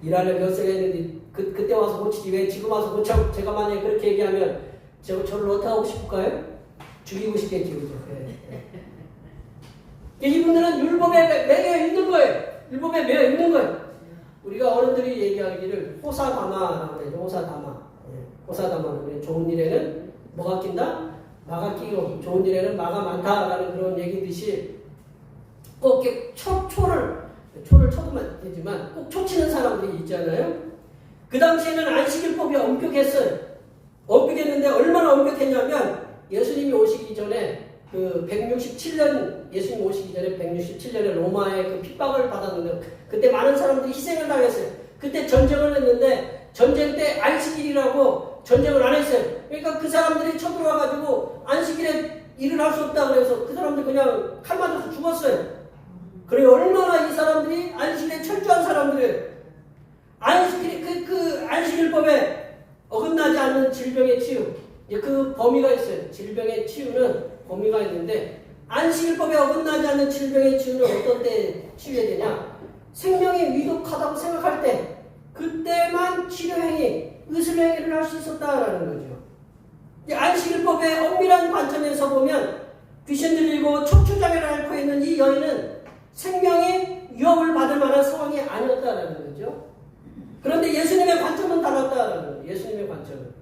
일하는 연세가 있는데 그때 와서 고치지 왜 지금 와서 고쳐? 제가 만약에 그렇게 얘기하면 저를 어떻게 하고 싶을까요? 죽이고 싶겠지. 그죠? 이분들은 율법에 매여 있는 거예요. 율법에 매여 있는 거예요. 우리가 어른들이 얘기하기를 호사다마라고 그러죠. 호사다마. 호사다마는 좋은 일에는 뭐가 낀다? 마가 끼고 좋은 일에는 마가 많다라는 그런 얘기듯이 꼭 이렇게 초를 쳐도 되지만 꼭 초치는 사람들이 있잖아요. 그 당시에는 안식일법이 엄격했어요. 엄격했는데 얼마나 엄격했냐면 예수님이 오시기 전에 그 167년 예수님 오시기 전에 167년에 로마의 그 핍박을 받았는데 그때 많은 사람들이 희생을 당했어요. 그때 전쟁을 했는데 전쟁 때 안식일이라고 전쟁을 안 했어요. 그러니까 그 사람들이 쳐들어와가지고 안식일에 일을 할 수 없다 그래서 그 사람들 그냥 칼 맞아서 죽었어요. 그래 얼마나 이 사람들이 안식일에 철저한 사람들이에요. 안식일이 그 안식일법에 어긋나지 않는 질병의 치유. 그 범위가 있어요. 질병의 치유는 범위가 있는데 안식일법에 어긋나지 않는 질병의 치유는 어떤 때 치유해야 되냐? 생명이 위독하다고 생각할 때 그때만 치료행위, 의술행위를 할 수 있었다라는 거죠. 안식일법의 엄밀한 관점에서 보면 귀신 들리고 척추장애를 앓고 있는 이 여인은 생명이 위협을 받을 만한 상황이 아니었다라는 거죠. 그런데 예수님의 관점은 달랐다라는 거예요. 예수님의 관점은.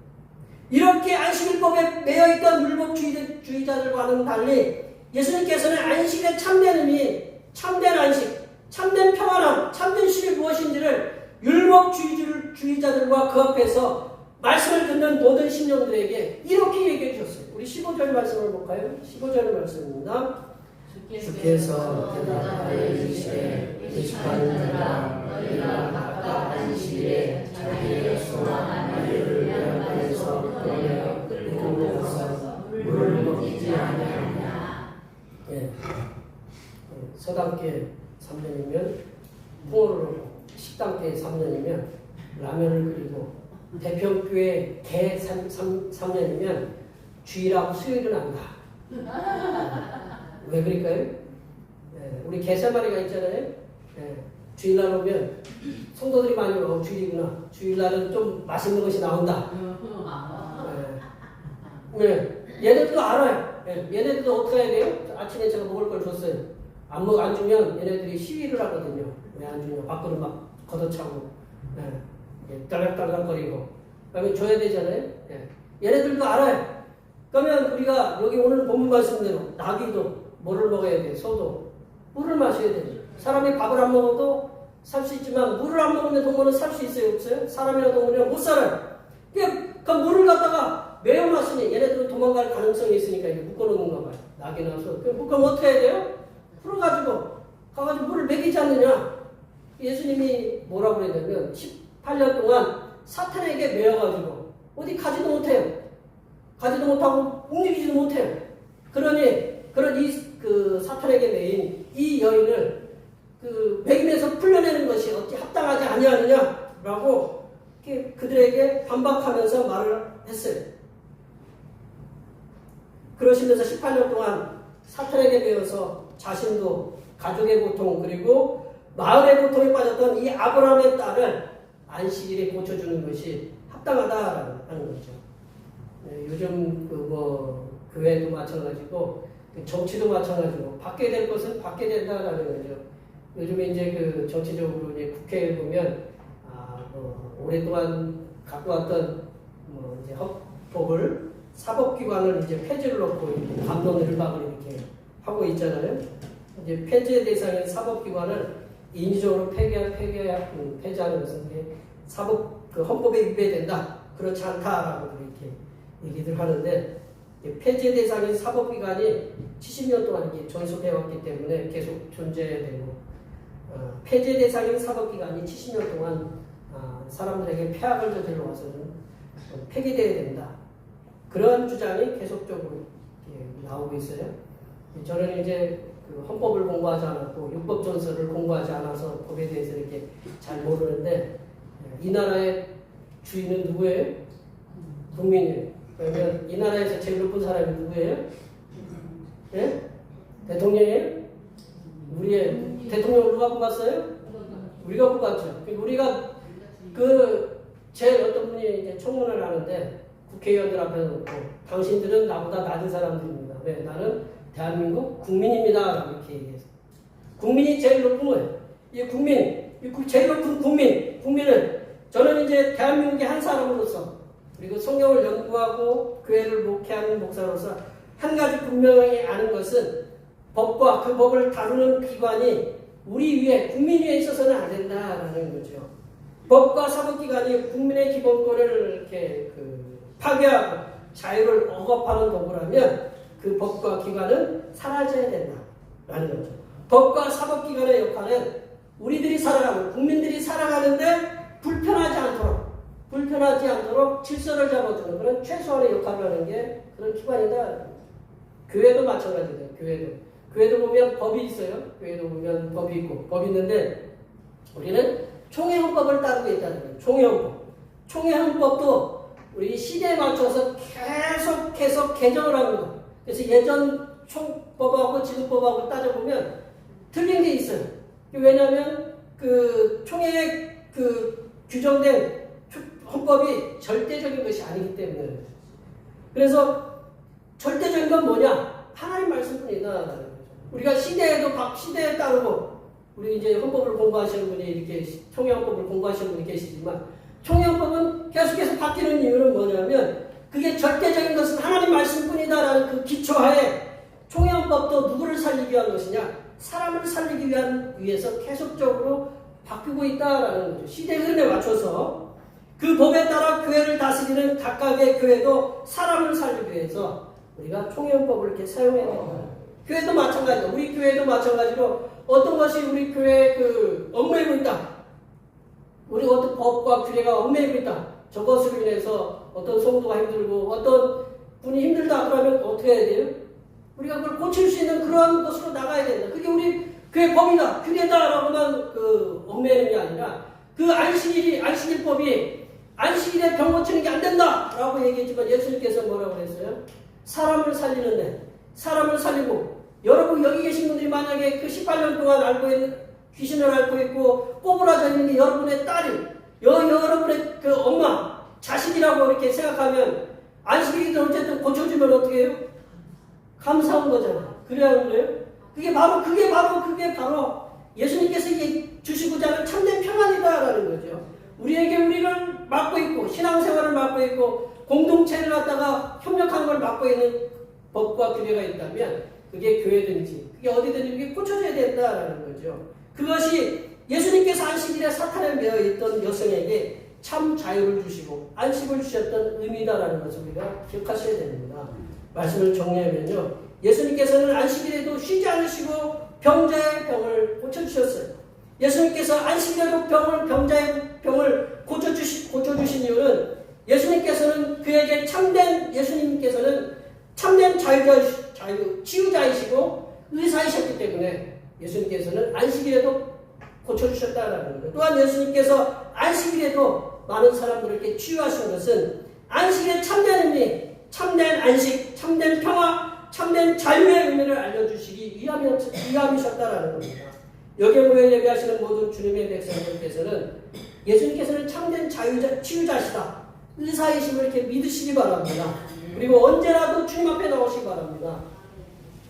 이렇게 안식일법에 매여있던 율법주의자들과는 달리 예수님께서는 안식의 참된 의미, 참된 안식, 참된 평안함, 참된 쉼이 무엇인지를 율법주의자들과 그 앞에서 말씀을 듣는 모든 신령들에게 이렇게 얘기해 주셨어요. 우리 15절 말씀을 볼까요? 15절 말씀입니다. 주께서 대답하여 이르시되 의식하는 자라 너희가 각각 안식일에 자기의 소망한 일을 양반에서 꺼내어 끓이고 먹어서 물을 먹이지 아니하냐. 서당계 3년이면 풍어를 식당계 3년이면 라면을 끓이고 대평교회 개 3년이면 주일하고 수요일은 안 가. 왜 그럴까요? 우리 개 3마리가 있잖아요. 주일날 오면 성도들이 많이 오고 주일이구나. 주일날은 좀 맛있는 것이 나온다. 얘네들도 알아요. 얘네들도 어떻게 해야 돼요? 아침에 제가 먹을 걸 줬어요. 안 주면 얘네들이 시위를 하거든요. 왜 안 주냐? 밖으로 막 걷어차고 딸락딸락거리고 그러면 줘야 되잖아요. 얘네들도 알아요. 그러면 우리가 여기 오늘 본문 말씀대로 나귀도 뭐를 먹어야 돼요? 소도 물을 마셔야 돼요. 사람이 밥을 안 먹어도 살 수 있지만 물을 안 먹으면 동물은 살 수 있어요? 없어요? 사람이나 동물이나 못 살아요. 그 물을 갖다가 매어 마시니 얘네들은 도망갈 가능성이 있으니까 이렇게 묶어놓는 거 봐요. 낙이나 소. 그럼 어떻게 해야 돼요? 풀어가지고 가가지고 물을 먹이지 않느냐? 예수님이 뭐라고 그랬냐면 18년 동안 사탄에게 매어가지고 어디 가지도 못해요. 가지도 못하고 움직이지도 못해요. 그러니 그런 그 사탄에게 매인 이 여인을 그 매임에서 풀려내는 것이 어찌 합당하지 아니하느냐라고 그들에게 반박하면서 말을 했어요. 그러시면서 18년 동안 사탄에게 매여서 자신도 가족의 고통 그리고 마을의 고통에 빠졌던 이 아브라함의 딸을 안식일에 고쳐주는 것이 합당하다라는 거죠. 요즘 교회도 마찬가지고 정치도 마찬가지고 받게 될 것은 받게 된다라는 거죠. 요즘에 이제 정치적으로 이제 국회에 보면 오랫동안 갖고 왔던 이제 헌법을 사법기관을 이제 폐지를 놓고 감론을박을 이렇게 하고 있잖아요. 이제 폐지 대상인 사법기관을 인위적으로 폐지하는 것은 헌법에 위배된다. 그렇지 않다라고 이렇게 얘기들 하는데 폐지 대상인 사법기관이 70년 동안 이렇게 존속해 왔기 때문에 계속 존재해야 되고 폐지 대상인 사법기관이 70년 동안 사람들에게 폐악을 저질러 와서는 폐기돼야 된다. 그런 주장이 계속적으로 나오고 있어요. 저는 이제 헌법을 공부하지 않았고 율법전서를 공부하지 않아서 법에 대해서 이렇게 잘 모르는데 이 나라의 주인은 누구예요? 국민이에요. 그러면 이 나라에서 제일 높은 사람이 누구예요? 예? 대통령이에요? 우리의 대통령을 누가 뽑았어요? 우리가 뽑았죠. 우리가 제일 어떤 분이 이제 청문을 하는데 국회의원들 앞에 놓고 당신들은 나보다 낮은 사람들입니다. 왜? 나는 대한민국 국민입니다. 이렇게 얘기해서. 국민이 제일 높은 거예요. 이 제일 높은 국민을 저는 이제 대한민국의 한 사람으로서 그리고 성경을 연구하고 교회를 목회하는 목사로서 한 가지 분명히 아는 것은 법과 그 법을 다루는 기관이 우리 위에 국민 위에 있어서는 안 된다라는 거죠. 법과 사법기관이 국민의 기본권을 이렇게 파괴하고 자유를 억압하는 도구라면 그 법과 기관은 사라져야 된다라는 거죠. 법과 사법기관의 역할은 우리들이 살아가는 국민들이 살아가는데 불편하지 않도록 질서를 잡아주는 그런 최소한의 역할을 하는 게 그런 기관이다. 교회도 마찬가지예요. 교회도 보면 법이 있어요. 교회도 보면 법이 있고 법이 있는데 우리는 총회헌법을 따르고 있다는 거예요. 총회헌법도 우리 시대에 맞춰서 계속 개정을 합니다. 그래서 예전 총법하고 지금 법하고 따져보면 틀린 게 있어요. 왜냐하면 총회에 규정된 헌법이 절대적인 것이 아니기 때문에. 그래서 절대적인 건 뭐냐? 하나님 말씀뿐이다. 우리가 시대에 따르고 우리 이제 헌법을 공부하시는 분이 이렇게 총회헌법을 공부하시는 분이 계시지만 총회헌법은 계속해서 바뀌는 이유는 뭐냐면 그게 절대적인 것은 하나님 말씀뿐이다라는 그 기초하에 총회헌법도 누구를 살리기 위한 것이냐? 사람을 살리기 위해서 계속적으로 바뀌고 있다라는 거죠. 시대 흐름에 맞춰서 그 법에 따라 교회를 다스리는 각각의 교회도 사람을 살리기 위해서 우리가 총회헌법을 이렇게 사용해야 된다. 교회도 마찬가지다. 우리 교회도 마찬가지로 어떤 것이 우리 교회에 얽매이고 있다. 우리 어떤 법과 규례가 얽매이고 있다. 저것으로 인해서 어떤 성도가 힘들고 어떤 분이 힘들다 그러면 어떻게 해야 돼요? 우리가 그걸 고칠 수 있는 그러한 것으로 나가야 된다. 그게 우리 그게 법이다, 규례다라고만 얽매이는 게 아니라 그 안식일법이 안식일에 병 고치는 게 안 된다라고 얘기했지만 예수님께서 뭐라고 그랬어요? 사람을 살리는데 사람을 살리고 여러분 여기 계신 분들이 만약에 그 18년 동안 알고 있는 귀신을 앓고 있고 꼬부라져 있는 게 여러분의 딸이 여러분의 그 엄마 자식이라고 이렇게 생각하면 안식일이든 어쨌든 고쳐주면 어떻게 해요? 감사한 거잖아. 그래야 그래요? 그게 바로 예수님께서 주시고자 하는 참된 평안이다라는 거죠. 우리를 맡고 있고 신앙생활을 맡고 있고 공동체를 갖다가 협력하는 걸 맡고 있는 법과 규례가 있다면 그게 교회든지 그게 어디든지 그게 고쳐져야 된다라는 거죠. 그것이 예수님께서 안식일에 사탄에 매어 있던 여성에게 참 자유를 주시고 안식을 주셨던 의미다라는 것을 우리가 기억하셔야 됩니다. 말씀을 정리하면요. 예수님께서는 안식일에도 쉬지 않으시고 병자의 병을 고쳐주셨어요. 예수님께서 안식일에도 병자의 병을 고쳐주신 이유는 예수님께서는 참된 치유자이시고 의사이셨기 때문에 예수님께서는 안식일에도 고쳐주셨다라는 거예요. 또한 예수님께서 안식일에도 많은 사람들에게 치유하신 것은 안식일의 참된 의미, 참된 안식, 참된 평화, 참된 자유의 의미를 알려주시기 위함이셨다라는 겁니다. 여기에 모여 예배하시는 모든 주님의 백성들께서는 예수님께서는 참된 치유자시다, 의사이심을 이렇게 믿으시기 바랍니다. 그리고 언제라도 주님 앞에 나오시기 바랍니다.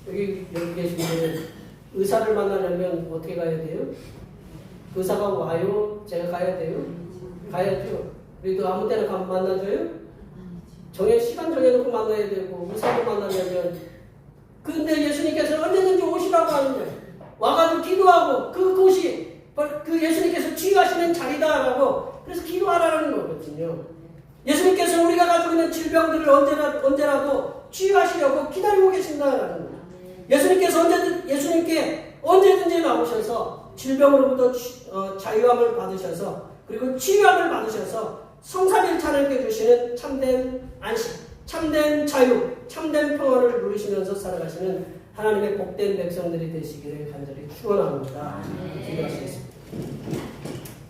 여기 계신 분은 의사를 만나려면 어떻게 가야 돼요? 의사가 와요? 제가 가야 돼요? 가야죠. 우리도 아무 때나 가면 만나줘요? 시간 정해놓고 만나야 되고 의사도 만나려면 근데 예수님께서 언제든지 오시라고 하는데 와가지고 기도하고 그곳이 그 예수님께서 치유하시는 자리다라고 그래서 기도하라는 거거든요. 예수님께서 우리가 가지고 있는 질병들을 언제라도 치유하시려고 기다리고 계신다라는 거예요. 예수님께 언제든지 나오셔서 질병으로부터 자유함을 받으셔서 그리고 치유함을 받으셔서 성삼일차례께 주시는 참된 안식, 참된 자유, 참된 평화를 누리시면서 살아가시는 하나님의 복된 백성들이 되시기를 간절히 축원합니다. 기도하시겠습니다.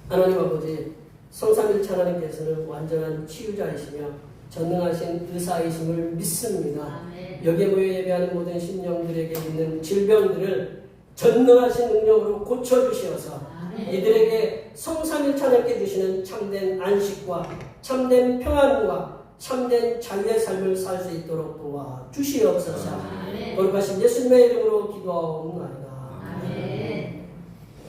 하나님 아버지, 성삼일차 하나님께서는 완전한 치유자이시며 전능하신 의사이심을 믿습니다. 여기에 모여 예배하는 모든 심령들에게 있는 질병들을 전능하신 능력으로 고쳐주시어서 이들에게 성삼일차 하나님께 주시는 참된 안식과 참된 평안과 참된 자유의 삶을 살 수 있도록 도와주시옵소서. 거룩하신 예수님의 이름으로 기도하옵나이다.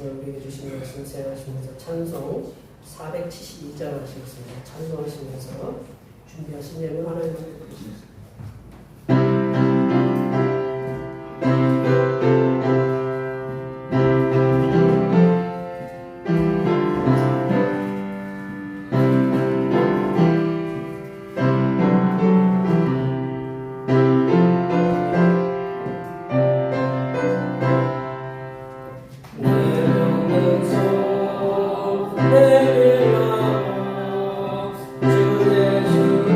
우리에게 주신 말씀 생각하시면서 찬송 472장 하시겠습니다. 찬송하시면서 준비하신 예물 하나님께 드리겠습니다. 주의 주님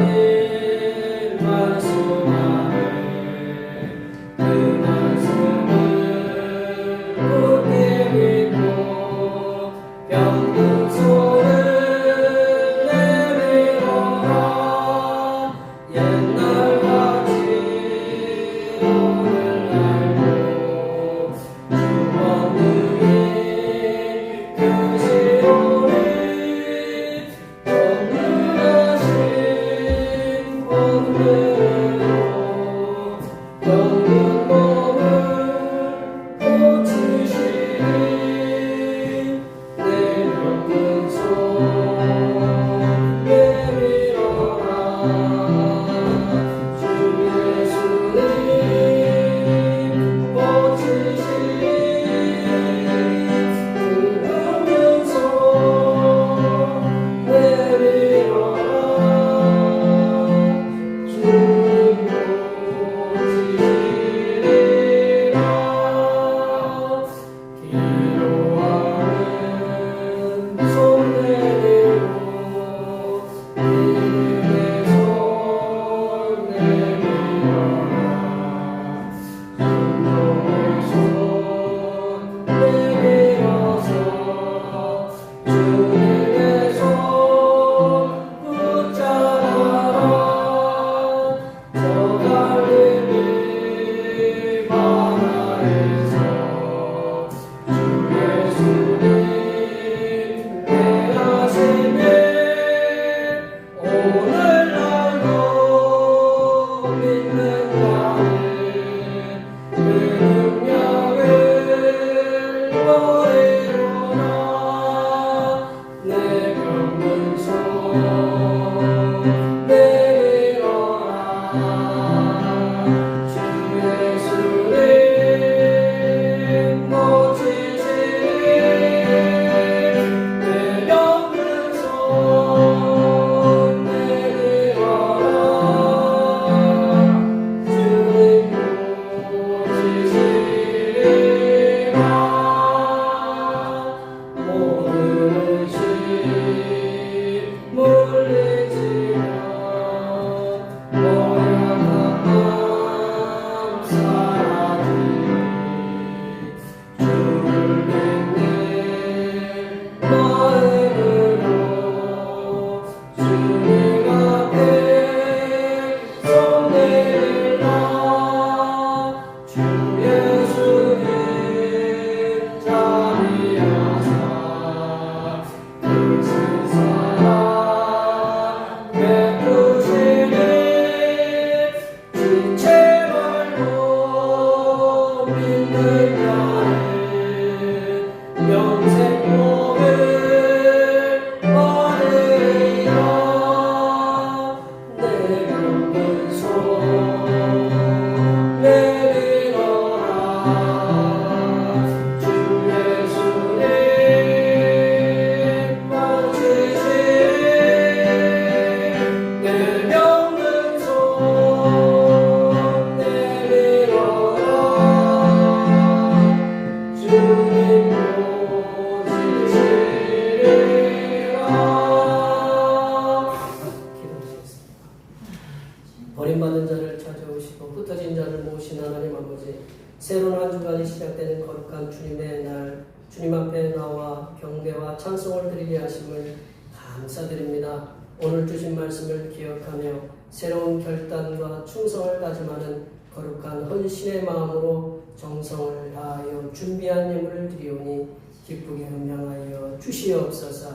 버림받은 자를 찾아오시고 흩어진 자를 모으신 하나님 아버지, 새로운 한 주간이 시작되는 거룩한 주님의 날, 주님 앞에 나와 경배와 찬송을 드리게 하심을 감사드립니다. 오늘 주신 말씀을 기억하며 새로운 결단과 충성을 다짐하는 거룩한 헌신의 마음으로 정성을 다하여 준비한 예물을 드리오니 기쁘게 음양하여 주시옵소서.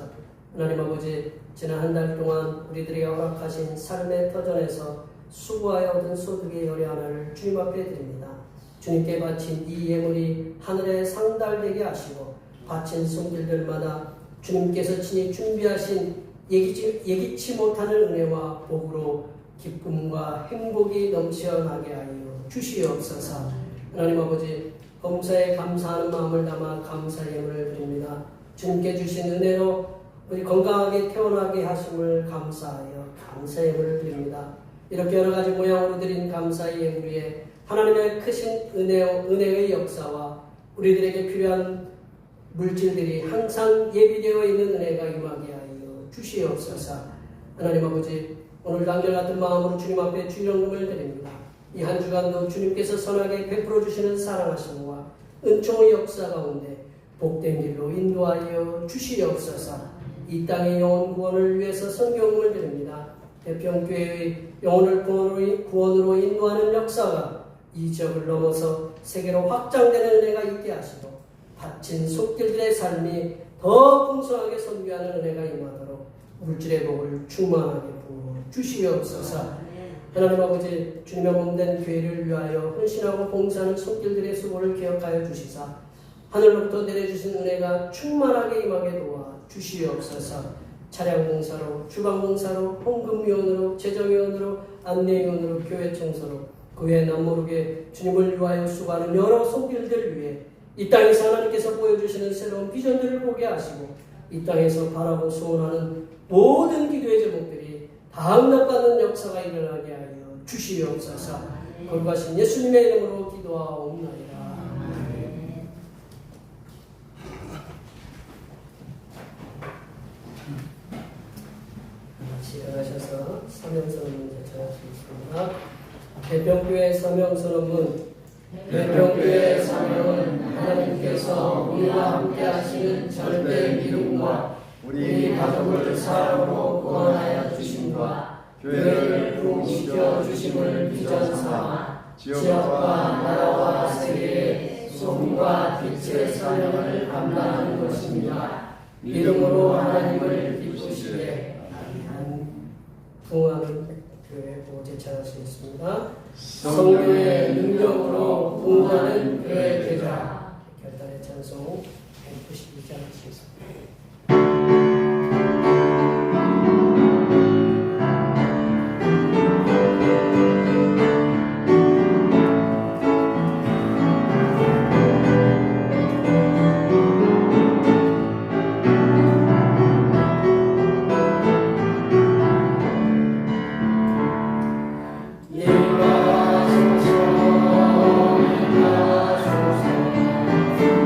하나님 아버지, 지난 한 달 동안 우리들에게 허락하신 삶의 터전에서 수고하여 얻은 소득의 열의 하나를 주님 앞에 드립니다. 주님께 바친 이 예물이 하늘에 상달되게 하시고 바친 손길들마다 주님께서 친히 준비하신 예기치 못하는 은혜와 복으로 기쁨과 행복이 넘쳐나게 하여 주시옵소서. 하나님 아버지, 범사에 감사하는 마음을 담아 감사 예물을 드립니다. 주님께 주신 은혜로 우리 건강하게 태어나게 하심을 감사하여 감사 예물을 드립니다. 이렇게 여러 가지 모양으로 드린 감사의 예물 위에 하나님의 크신 은혜의 역사와 우리들에게 필요한 물질들이 항상 예비되어 있는 은혜가 임하게 하여 주시옵소서. 하나님 아버지, 오늘 한결같은 마음으로 주님 앞에 주일헌금을 드립니다. 이 한 주간도 주님께서 선하게 베풀어 주시는 사랑하심과 은총의 역사 가운데 복된 길로 인도하여 주시옵소서. 이 땅의 영혼 구원을 위해서 선교헌금을 드립니다. 대평교회의 영혼을 구원으로 인도하는 역사가 이 지역을 넘어서 세계로 확장되는 은혜가 있게 하시고 바친 손길들의 삶이 더 풍성하게 선교하는 은혜가 임하도록 물질의 복을 충만하게 부어 주시옵소서. 하나님 아버지, 주님의 몸된 교회를 위하여 헌신하고 봉사하는 손길들의 수고를 기억하여 주시사 하늘로부터 내려주신 은혜가 충만하게 임하게 도와 주시옵소서. 차량 봉사로, 주방 봉사로, 헌금위원으로, 재정위원으로, 안내위원으로, 교회 청소로 그 외에 남모르게 주님을 위하여 수고하는 여러 손길들 위해 이 땅에서 하나님께서 보여주시는 새로운 비전들을 보게 하시고 이 땅에서 바라고 소원하는 모든 기도의 제목들이 다 응답받는 역사가 일어나게 하여 주시옵소서. 거룩하신 예수님의 이름으로 기도하옵나이다. 일어나셔서 사명선언 문제 전하시겠습니다. 대평교회 사명선언문. 대평교회 사명은 하나님께서 우리와 함께 하시는 절대 믿음과 우리 가족을 사랑으로 구원하여 주심과 교회를 부흥시켜 주심을 비전 삼아 지역과 나라와 세계에 소금과 빛의 사명을 감당하는 것입니다. 믿음으로 하나님을 기쁘시게 부흥하는 교회 보제 찬양하시겠습니다. 성령의 능력으로 부흥하는 교회 제자 결단의 찬송 192장 하시겠습니다.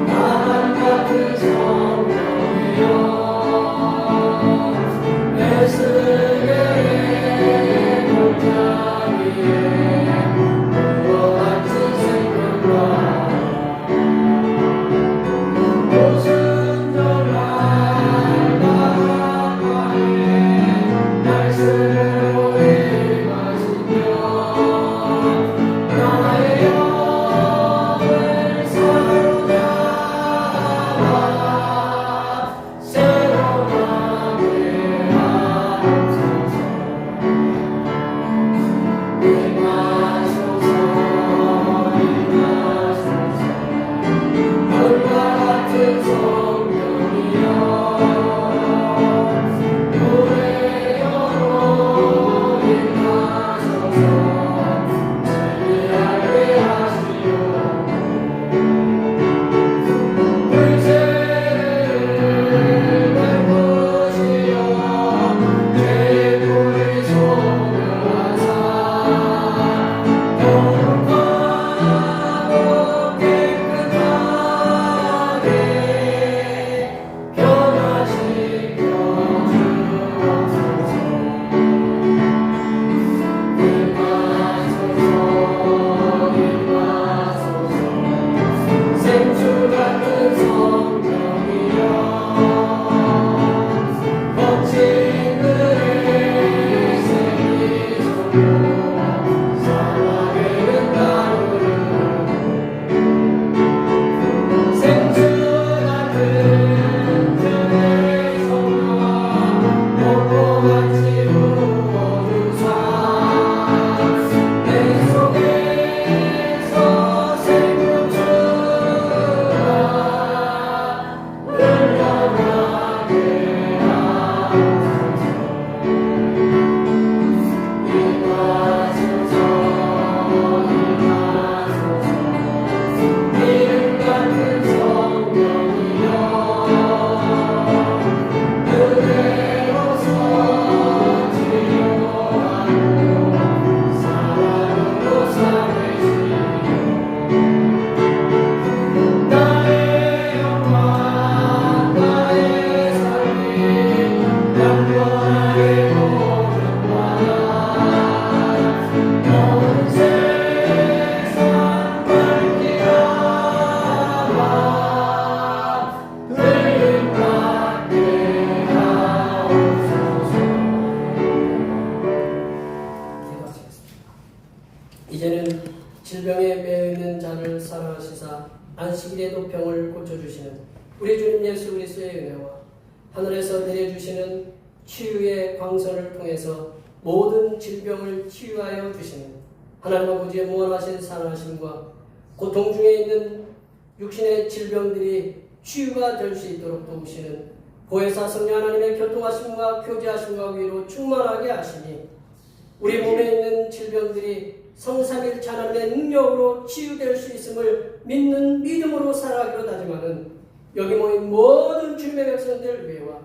나만 같은 성령이여 질병에 매여 있는 자를 사랑하시사 안식일에도 병을 고쳐주시는 우리 주님 예수 그리스도의 은혜와 하늘에서 내려주시는 치유의 광선을 통해서 모든 질병을 치유하여 주시는 하나님 아버지의 무한하신 사랑하심과 고통 중에 있는 육신의 질병들이 치유가 될 수 있도록 도우시는 보혜사 성령 하나님의 교통하심과 교제하심과 위로 충만하게 하시니 우리 몸에 있는 질병들이 성삼일체 하나님의 능력으로 치유될 수 있음을 믿는 믿음으로 살아가기로 다짐하는 여기 모인 모든 주님의 백성들 위해와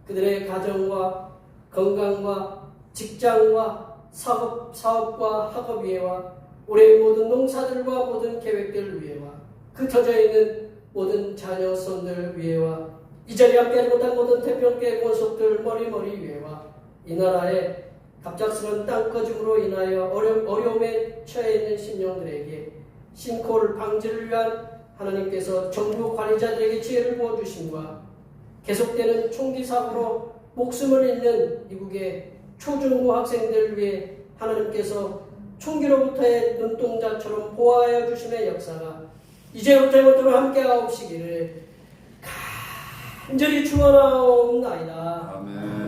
그들의 가정과 건강과 직장과 사업과 학업 위에와 우리의 모든 농사들과 모든 계획들 위에와 흩어져 있는 모든 자녀 손들 위에와 이 자리에 함께하지 못한 모든 태평계 권속들 머리머리 위에와 이 나라의 갑작스러운 땅꺼짐으로 인하여 어려움에 처해 있는 심령들에게 신고를 방지를 위한 하나님께서 정부 관리자들에게 지혜를 부어주심과 계속되는 총기 사고로 목숨을 잃는 미국의 초중고 학생들 위해 하나님께서 총기로부터의 눈동자처럼 보호하여 주심의 역사가 이제부터 영원토록 함께하옵시기를 간절히 축원하옵나이다. 아멘.